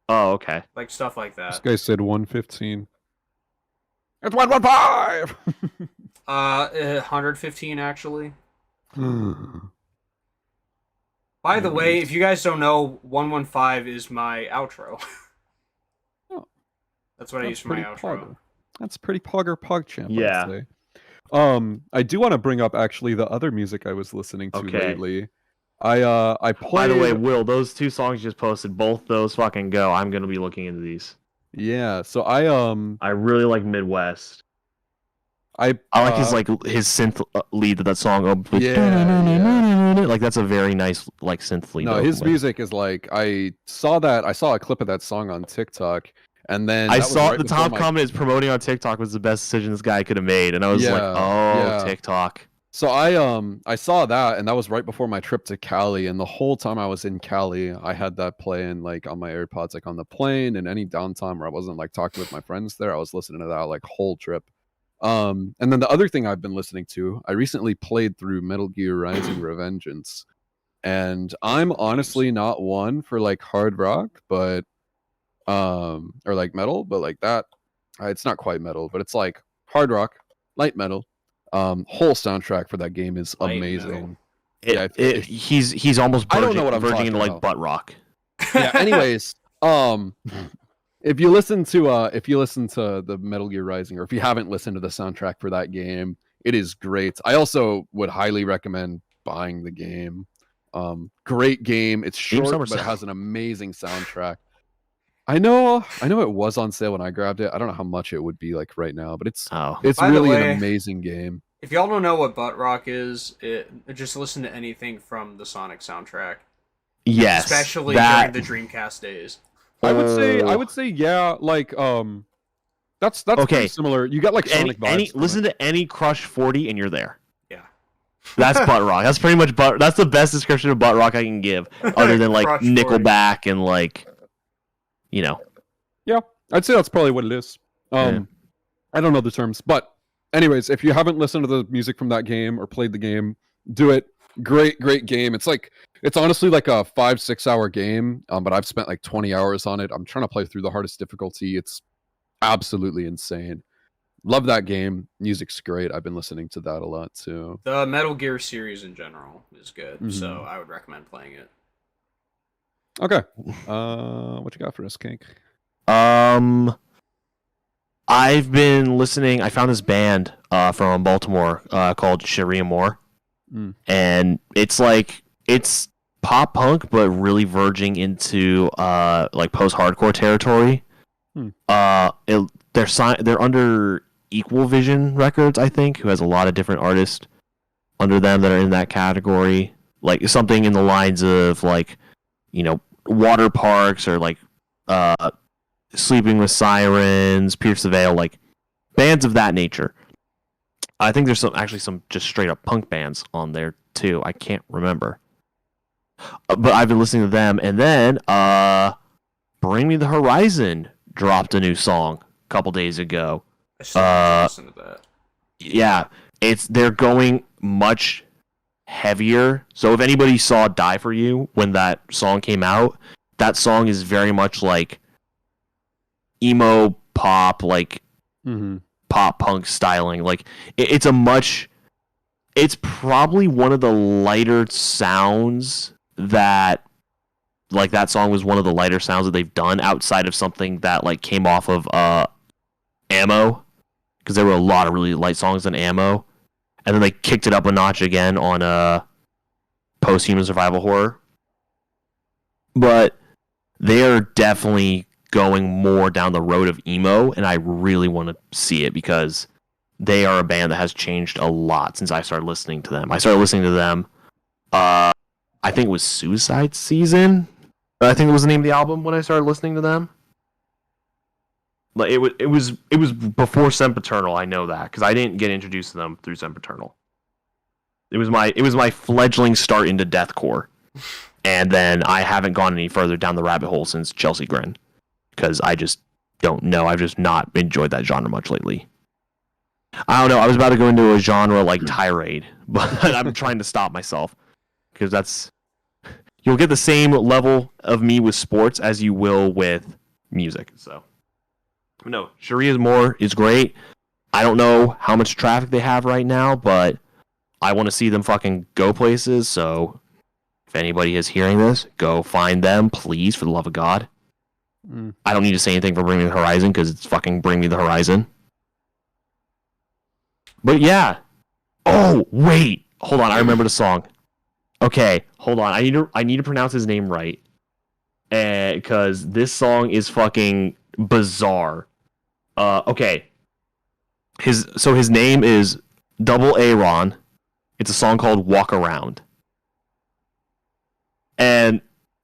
Oh, okay. Like stuff like that. This guy said 115. It's 115. 115 actually. By the way, if you guys don't know, 115 is my outro. Oh. That's what I use for my outro. Pogger. That's pretty pog champ. Yeah. I'd say. I do want to bring up actually the other music I was listening to lately. I played. By the way, Will, those two songs you just posted, both those fucking go. I'm gonna be looking into these. Yeah. So I really like Midwest. I like his synth lead to that song. Like that's a very nice like synth lead. No, his music is like I saw a clip of that song on TikTok, and then I saw the top comment is promoting on TikTok was the best decision this guy could have made, and I was TikTok. So I saw that, and that was right before my trip to Cali, and the whole time I was in Cali, I had that playing like on my AirPods, like on the plane, and any downtime where I wasn't like talking with my friends there, I was listening to that like whole trip. And then the other thing I've been listening to, I recently played through Metal Gear Rising: Revengeance, and I'm honestly not one for like hard rock, but or like metal, but like that, it's not quite metal, but it's like hard rock, light metal. Whole soundtrack for that game is amazing. He's almost verging into like butt rock. Yeah. Anyways, if you listen to the Metal Gear Rising, or if you haven't listened to the soundtrack for that game, it is great. I also would highly recommend buying the game. Great game. It's short, but it has an amazing soundtrack. I know it was on sale when I grabbed it. I don't know how much it would be like right now, but it's really an amazing game. If y'all don't know what butt rock is, just listen to anything from the Sonic soundtrack. Yes, especially during the Dreamcast days. I would say yeah, like that's okay. Pretty similar. You got like Sonic vibes. Listen to any Crush 40 and you're there. Yeah. That's butt rock. That's pretty much that's the best description of butt rock I can give, other than like Nickelback and like, you know. Yeah, I'd say that's probably what it is. I don't know the terms, but anyways, if you haven't listened to the music from that game or played the game, do it. Great game. It's honestly like a 5-6 hour game, but I've spent like 20 hours on it. I'm trying to play through the hardest difficulty. It's absolutely insane. Love that game. Music's great. I've been listening to that a lot too. The Metal Gear series in general is good, so I would recommend playing it. Okay. What you got for us, Cake? I've been listening. I found this band from Baltimore called Sharia Moore. And it's pop punk, but really verging into like post-hardcore territory. They're under Equal Vision Records, I think, who has a lot of different artists under them that are in that category. Like something in the lines of like, you know, Water Parks or like Sleeping with Sirens, Pierce the Veil, like bands of that nature. I think there's some just straight up punk bands on there too. I can't remember, but I've been listening to them. And then Bring Me the Horizon dropped a new song a couple days ago. I still haven't listened to that. Yeah, they're going much heavier. So if anybody saw Die For You when that song came out, that song is very much like emo pop, like pop punk styling. Like it's probably one of the lighter sounds that song was one of the lighter sounds that they've done outside of something that like came off of Ammo, because there were a lot of really light songs on Ammo, and then they kicked it up a notch again on Post-Human Survival Horror. But they are definitely going more down the road of emo, and I really want to see it because they are a band that has changed a lot since I started listening to them. I started listening to them, I think it was Suicide Season. I think it was the name of the album when I started listening to them. Like it was before Sempiternal. I know that because I didn't get introduced to them through Sempiternal. It was my fledgling start into deathcore, and then I haven't gone any further down the rabbit hole since Chelsea Grin, because I just don't know. I've just not enjoyed that genre much lately. I don't know. I was about to go into a genre like tirade, but I'm trying to stop myself because you'll get the same level of me with sports as you will with music. So. No, Sharia Moore is great. I don't know how much traffic they have right now, but I want to see them fucking go places. So if anybody is hearing this, go find them, please, for the love of God. I don't need to say anything for Bring Me the Horizon because it's fucking Bring Me the Horizon. But yeah. Oh, wait. Hold on. I remember the song. Okay, hold on. I need to pronounce his name right. Because this song is fucking bizarre. Okay. His name is Double Aaron. It's a song called Walk Around. And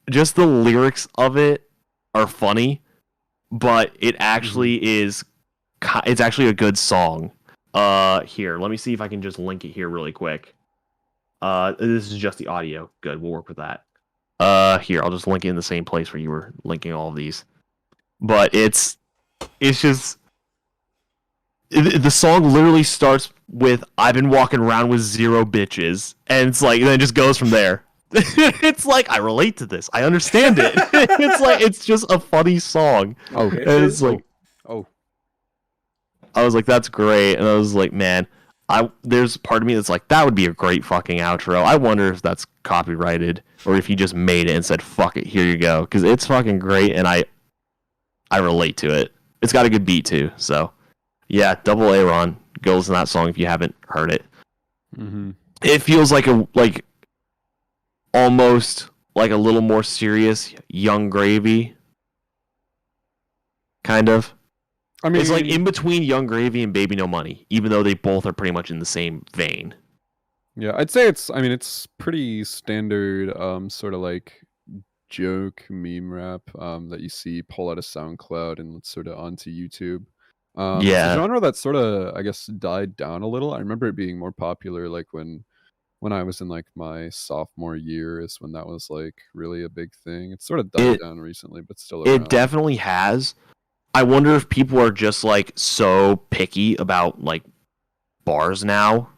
just the lyrics of it are funny, but it actually it's actually a good song. Here, let me see if I can just link it here really quick. This is just the audio. Good, we'll work with that. Here, I'll just link it in the same place where you were linking all of these. But it's just the song literally starts with "I've been walking around with 0 bitches," and it's like, and then it just goes from there. It's like, I relate to this. I understand it. It's just a funny song. Okay. And it's like, I was like, that's great. And I was like, man, there's part of me that's like, that would be a great fucking outro. I wonder if that's copyrighted or if he just made it and said, fuck it, here you go. Because it's fucking great. And I I relate to it. It's got a good beat too. So yeah, Double A Ron. Go listen to that song if you haven't heard it. Mm-hmm. It feels like almost like a little more serious Young Gravy. Kind of. I mean, it's like in between Young Gravy and Baby No Money, even though they both are pretty much in the same vein. Yeah, I'd say it's pretty standard sort of like joke meme rap that you see pull out of SoundCloud and sort of onto YouTube. It's a genre that sort of, I guess, died down a little. I remember it being more popular like when I was in like my sophomore year is when that was like really a big thing. It's sort of died down recently, but still around. It definitely has. I wonder if people are just like so picky about like bars now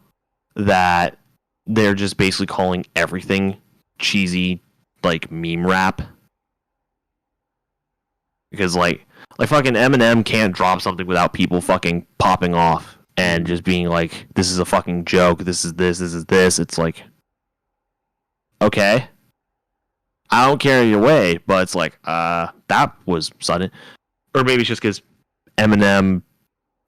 that they're just basically calling everything cheesy like meme rap. Because like fucking Eminem can't drop something without people fucking popping off and just being like, this is a fucking joke, this is this is this. It's like, okay, I don't carry your way, but it's like, that was sudden. Or maybe it's just because Eminem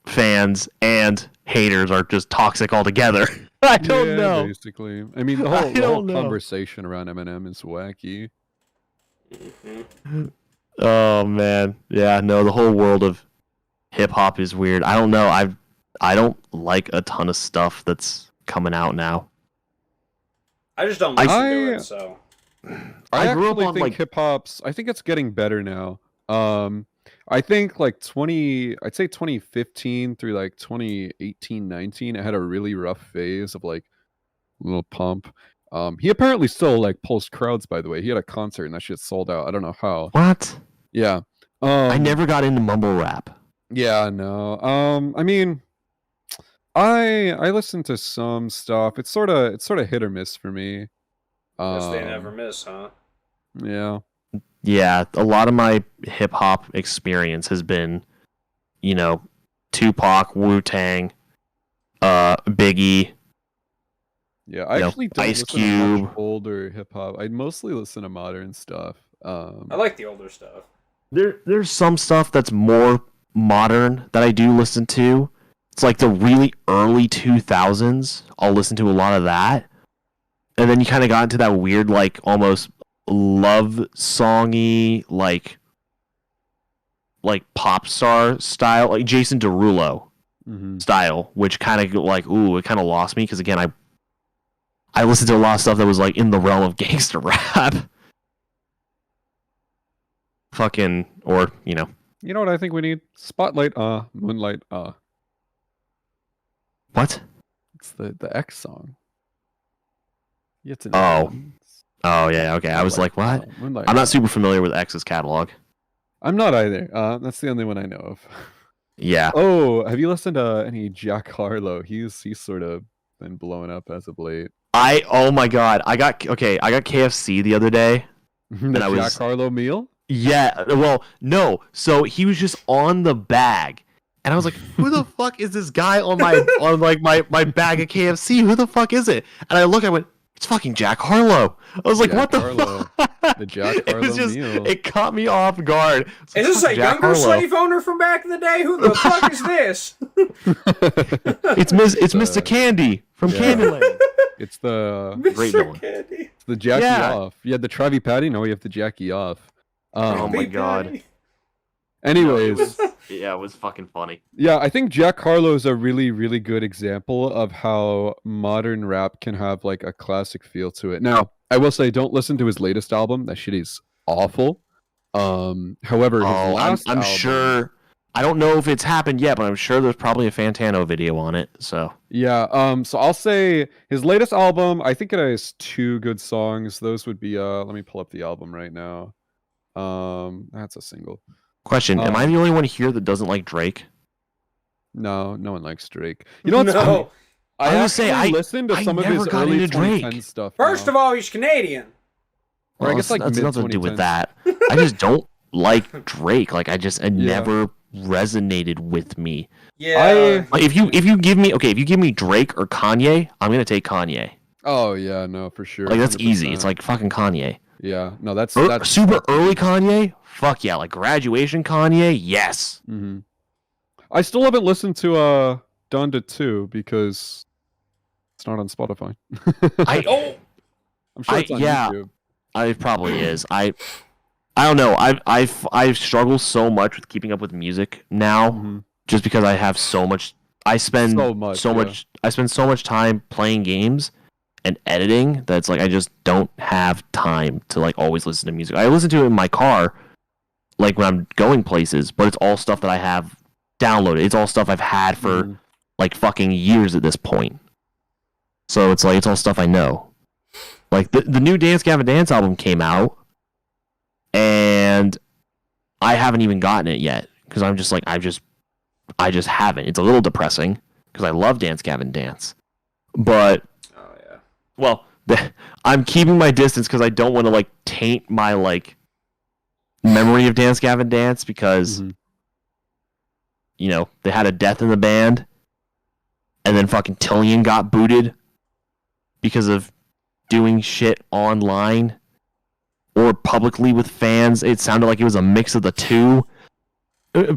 fans and haters are just toxic altogether. I don't know. Basically, I mean, the whole conversation around Eminem is wacky. Oh man, yeah, no, the whole world of hip hop is weird. I don't know. I don't like a ton of stuff that's coming out now. I just don't listen to it. So I grew up on like hip hop's. I think it's getting better now. I think like I'd say 2015 through like 2018, 19, it had a really rough phase of like Lil Pump. He apparently still like pulls crowds, by the way. He had a concert and that shit sold out. I don't know how. What? Yeah. I never got into mumble rap. Yeah, no. I mean, I listen to some stuff. It's sort of hit or miss for me. Guess they never miss, huh? Yeah. Yeah, a lot of my hip hop experience has been, you know, Tupac, Wu-Tang, Biggie. Yeah, I actually don't Ice listen Cube. to much older hip hop. I mostly listen to modern stuff. I like the older stuff. There's some stuff that's more modern that I do listen to. It's like the really early 2000s. I'll listen to a lot of that. And then you kind of got into that weird, like, almost love songy, like pop star style, like Jason Derulo style, which kind of like, ooh, it kind of lost me because again, I listened to a lot of stuff that was like in the realm of gangster rap. Fucking, or you know what I think we need? Spotlight, Moonlight, What? It's the X song. It's Oh yeah, okay. I was like, what? I'm not super familiar with X's catalog. I'm not either. That's the only one I know of. Yeah. Oh, have you listened to any Jack Harlow? He's sort of been blowing up as of late. Oh my god. I got KFC the other day. The Jack Harlow meal? Yeah. Well, no. So he was just on the bag. And I was like, who the fuck is this guy on my bag of KFC? Who the fuck is it? And I went, it's fucking Jack Harlow. I was like, Jack what the Harlow. fuck? The Jack Harlow meal. It caught me off guard. Is this a younger slave owner from back in the day? Who the fuck is this? It's Mr. Candy from Candyland. It's the Mr. Candy. It's the Jackie Off. You had the Travi Patty. No, we have the Jackie Off. Oh my god. Anyways, it was fucking funny. Yeah, I think Jack Harlow is a really, really good example of how modern rap can have like a classic feel to it. Now, I will say, don't listen to his latest album. That shit is awful. However, his last I'm album, sure. I don't know if it's happened yet, but I'm sure there's probably a Fantano video on it. So yeah. So I'll say his latest album. I think it has 2 good songs. Those would be. Let me pull up the album right now. That's a single. Question: am I the only one here that doesn't like Drake? No one likes Drake. You know what's funny? I listened to some of his early 2010 stuff. First of all, he's Canadian. Or I guess like that's nothing to do with that. I just don't like Drake. Like it never resonated with me. Yeah. If you give me Drake or Kanye, I'm gonna take Kanye. Oh yeah, no, for sure. Like that's 100%. easy. It's like fucking Kanye. Yeah, no, that's super early Kanye. Fuck yeah, like graduation Kanye. Yes. Mm-hmm. I still haven't listened to Donda 2 because it's not on Spotify. I'm sure it's on YouTube. It probably is. I don't know. I've struggled so much with keeping up with music now, just because I have so much. I spend I spend so much time playing games and editing that's like I just don't have time to like always listen to music. I listen to it in my car, like when I'm going places, but it's all stuff that I have downloaded. It's all stuff I've had for like fucking years at this point. So it's like it's all stuff I know. Like the new Dance Gavin Dance album came out, and I haven't even gotten it yet because I'm just like I just haven't. It's a little depressing because I love Dance Gavin Dance, but well, I'm keeping my distance because I don't want to like taint my like memory of Dance Gavin Dance because you know they had a death in the band, and then fucking Tillian got booted because of doing shit online or publicly with fans. It sounded like it was a mix of the two.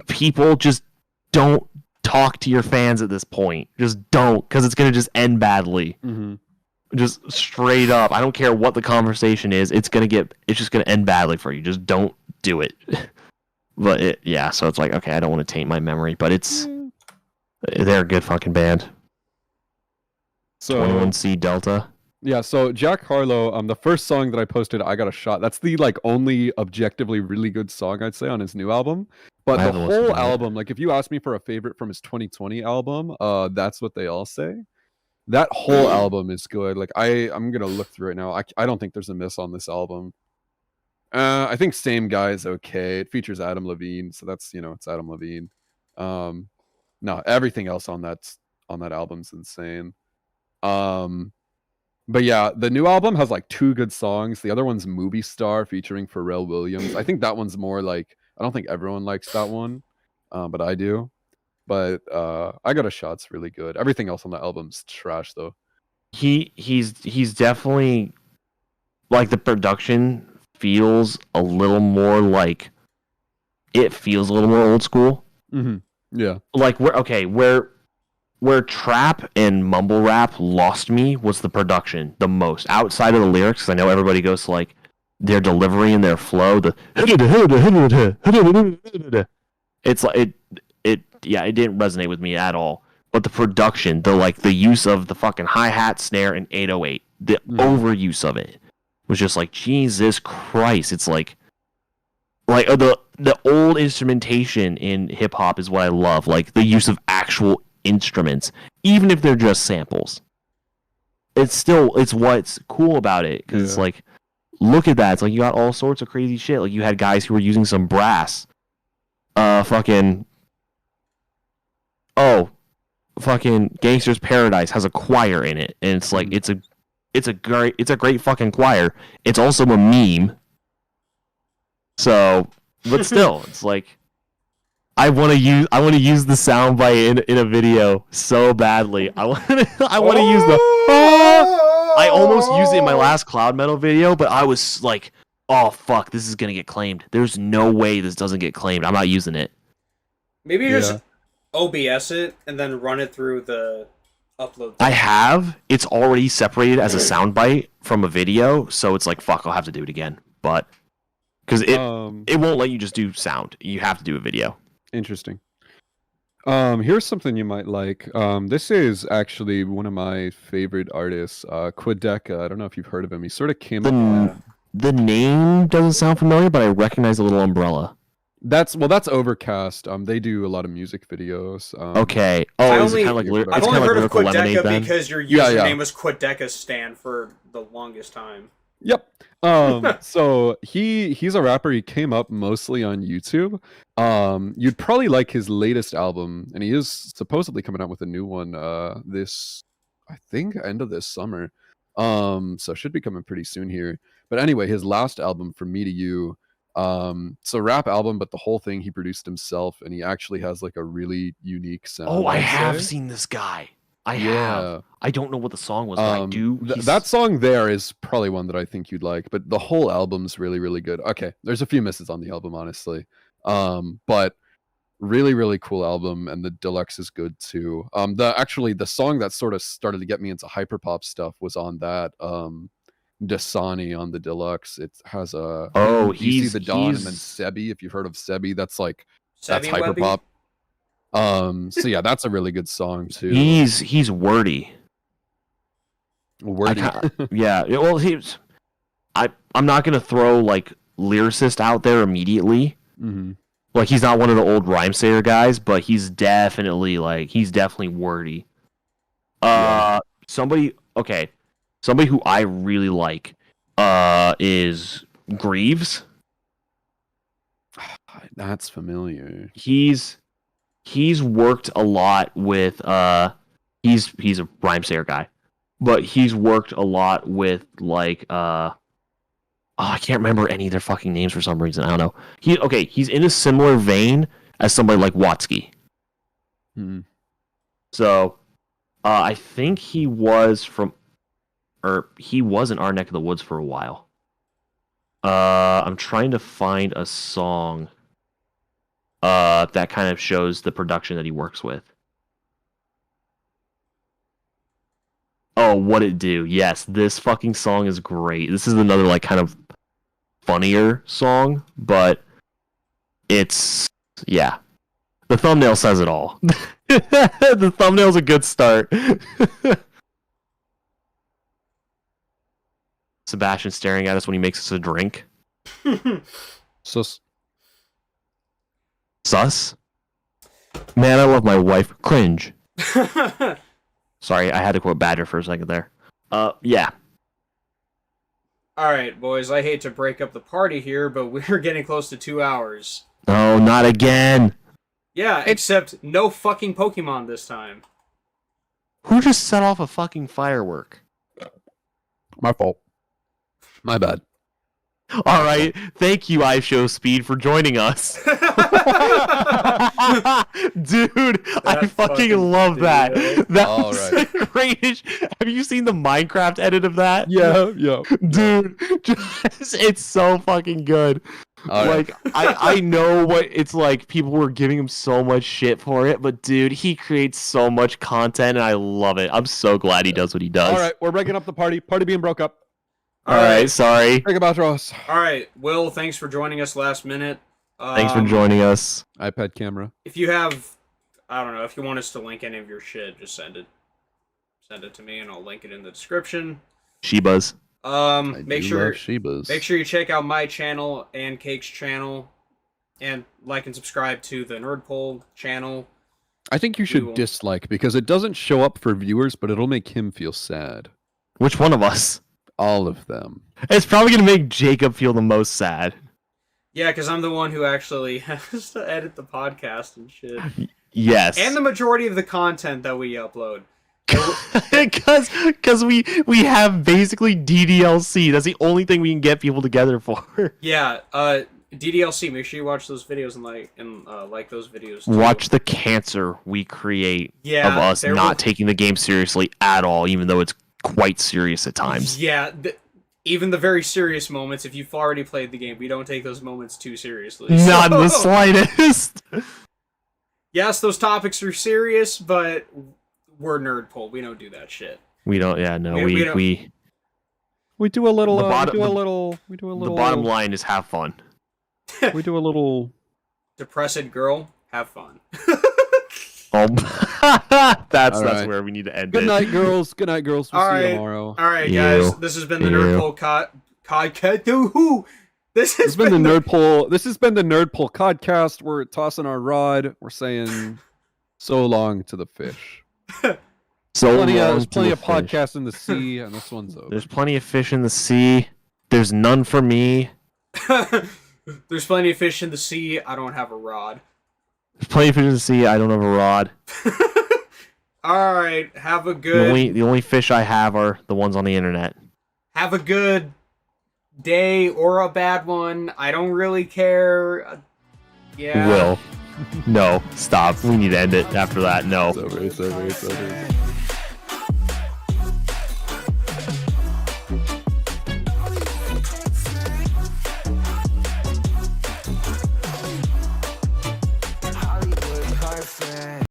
People just don't talk to your fans at this point. Just don't, because it's gonna just end badly. Just straight up. I don't care what the conversation is. It's just gonna end badly for you. Just don't do it. But so it's like, okay, I don't want to taint my memory, but they're a good fucking band. So 21C Delta. Yeah, so Jack Harlow, the first song that I posted, I Got a Shot. That's the like only objectively really good song I'd say on his new album. But the whole album, like if you ask me for a favorite from his 2020 album, that's what they all say. That whole album is good. Like I'm gonna look through it now. I don't think there's a miss on this album. I think Same Guy is okay. It features Adam Levine, so that's it's Adam Levine. No, everything else on that album's insane. But yeah, the new album has like 2 good songs. The other one's Movie Star featuring Pharrell Williams. I think that one's more like, I don't think everyone likes that one, but I do. But I Got a Shot's really good. Everything else on the album's trash though. He's definitely like the production feels a little more like it feels a little more old school. Yeah. Like where trap and mumble rap lost me was the production the most. Outside of the lyrics, 'cause I know everybody goes to like their delivery and their flow. It's like it didn't resonate with me at all. But the production, the use of the fucking hi-hat, snare, and 808, the overuse of it was just like, Jesus Christ. It's like the old instrumentation in hip hop is what I love. Like the use of actual instruments, even if they're just samples. It's what's cool about it, because it's like, look at that. It's like you got all sorts of crazy shit. Like you had guys who were using some brass. Fucking Gangster's Paradise has a choir in it, and it's like it's a great fucking choir. It's also a meme. So, but still, it's like I want to use the soundbite in a video so badly. I want to use the. I almost used it in my last Cloud Metal video, but I was like, "Oh fuck, this is gonna get claimed. There's no way this doesn't get claimed. I'm not using it." Maybe just OBS it and then run it through the upload. I have. It's already separated as a soundbite from a video, so it's like, fuck, I'll have to do it again. But because it won't let you just do sound. You have to do a video. Interesting. Here's something you might like. This is actually one of my favorite artists, Quideka. I don't know if you've heard of him. He sort of came up. The name doesn't sound familiar, but I recognize the little umbrella. That's Overcast. They do a lot of music videos. Okay. Oh, I've only heard of Quideka because your username was Quideka Stan for the longest time. Yep. So he's a rapper. He came up mostly on YouTube. You'd probably like his latest album, and he is supposedly coming out with a new one this, I think, end of this summer. So should be coming pretty soon here. But anyway, his last album, From Me to You, it's a rap album, but the whole thing he produced himself, and he actually has like a really unique sound. Oh, I have seen this guy. I have. I don't know what the song was, but I do. That song there is probably one that I think you'd like, but the whole album's really, really good. Okay, there's a few misses on the album, honestly. But really, really cool album, and the deluxe is good too. The song that sort of started to get me into hyperpop stuff was on that Dasani on the deluxe. It has a he's the Dawn, and then Sebi. If you've heard of Sebi, that's like that's Sebi hyperpop. So yeah, that's a really good song too. He's wordy. Wordy. Yeah. Well, I'm not gonna throw like lyricist out there immediately. Mm-hmm. Like he's not one of the old rhymesayer guys, but he's definitely wordy. Somebody who I really like is Greaves. That's familiar. He's worked a lot with he's a rhymesayer guy, but he's worked a lot with like I can't remember any of their fucking names for some reason. I don't know. He's in a similar vein as somebody like Watsky. Hmm. So I think he was in our neck of the woods for a while. I'm trying to find a song that kind of shows the production that he works with. Oh, What It Do. Yes, this fucking song is great. This is another like kind of funnier song, but it's the thumbnail says it all. The thumbnail's a good start. Sebastian staring at us when he makes us a drink. Sus. Man, I love my wife. Cringe. Sorry, I had to quote Badger for a second there. Yeah. Alright, boys, I hate to break up the party here, but we're getting close to 2 hours. Oh, not again. Yeah, except no fucking Pokemon this time. Who just set off a fucking firework? My fault. My bad. All right, thank you, iShowSpeed, for joining us. Dude, I fucking love that. That was the greatest. Have you seen the Minecraft edit of that? Yeah. Dude, it's so fucking good. Like, I know what it's like. People were giving him so much shit for it, but dude, he creates so much content, and I love it. I'm so glad he does what he does. All right, we're breaking up the party. Party being broke up. All right, sorry. Think about Ross. All right, Will, thanks for joining us last minute. Thanks for joining us. iPad camera. If you have, I don't know, if you want us to link any of your shit, just send it. Send it to me, and I'll link it in the description. Shebas. Make sure Shebas. Make sure you check out my channel and Cake's channel, and like and subscribe to the NerdPole channel. I think you should dislike, because it doesn't show up for viewers, but it'll make him feel sad. Which one of us? All of them. It's probably going to make Jacob feel the most sad. Yeah, because I'm the one who actually has to edit the podcast and shit. Yes. And the majority of the content that we upload. Because we have basically DDLC. That's the only thing we can get people together for. Yeah, DDLC. Make sure you watch those videos and like those videos too. Watch the cancer we create of us not taking the game seriously at all, even though it's quite serious at times. Yeah, even the very serious moments, if you've already played the game, we don't take those moments too seriously. Not in the slightest. Yes, those topics are serious, but we're NerdPole. We don't do that shit. We don't. Yeah, no. We do a little. The bottom line is have fun. We do a little. Depressed girl, have fun. That's where we need to end it. Good night, girls. Good night, girls. We'll see you tomorrow. All right, guys. This has been the NerdPole podcast. This has been the NerdPole. This has been the NerdPole podcast. We're tossing our rod. We're saying so long to the fish. There's plenty of podcasts in the sea, and this one's over. There's plenty of fish in the sea. There's none for me. There's plenty of fish in the sea. I don't have a rod. There's plenty of fish in the sea. I don't have a rod. All right. Have a good. The only fish I have are the ones on the internet. Have a good day or a bad one. I don't really care. Yeah. Will. No. Stop. We need to end it after that. No. It's over.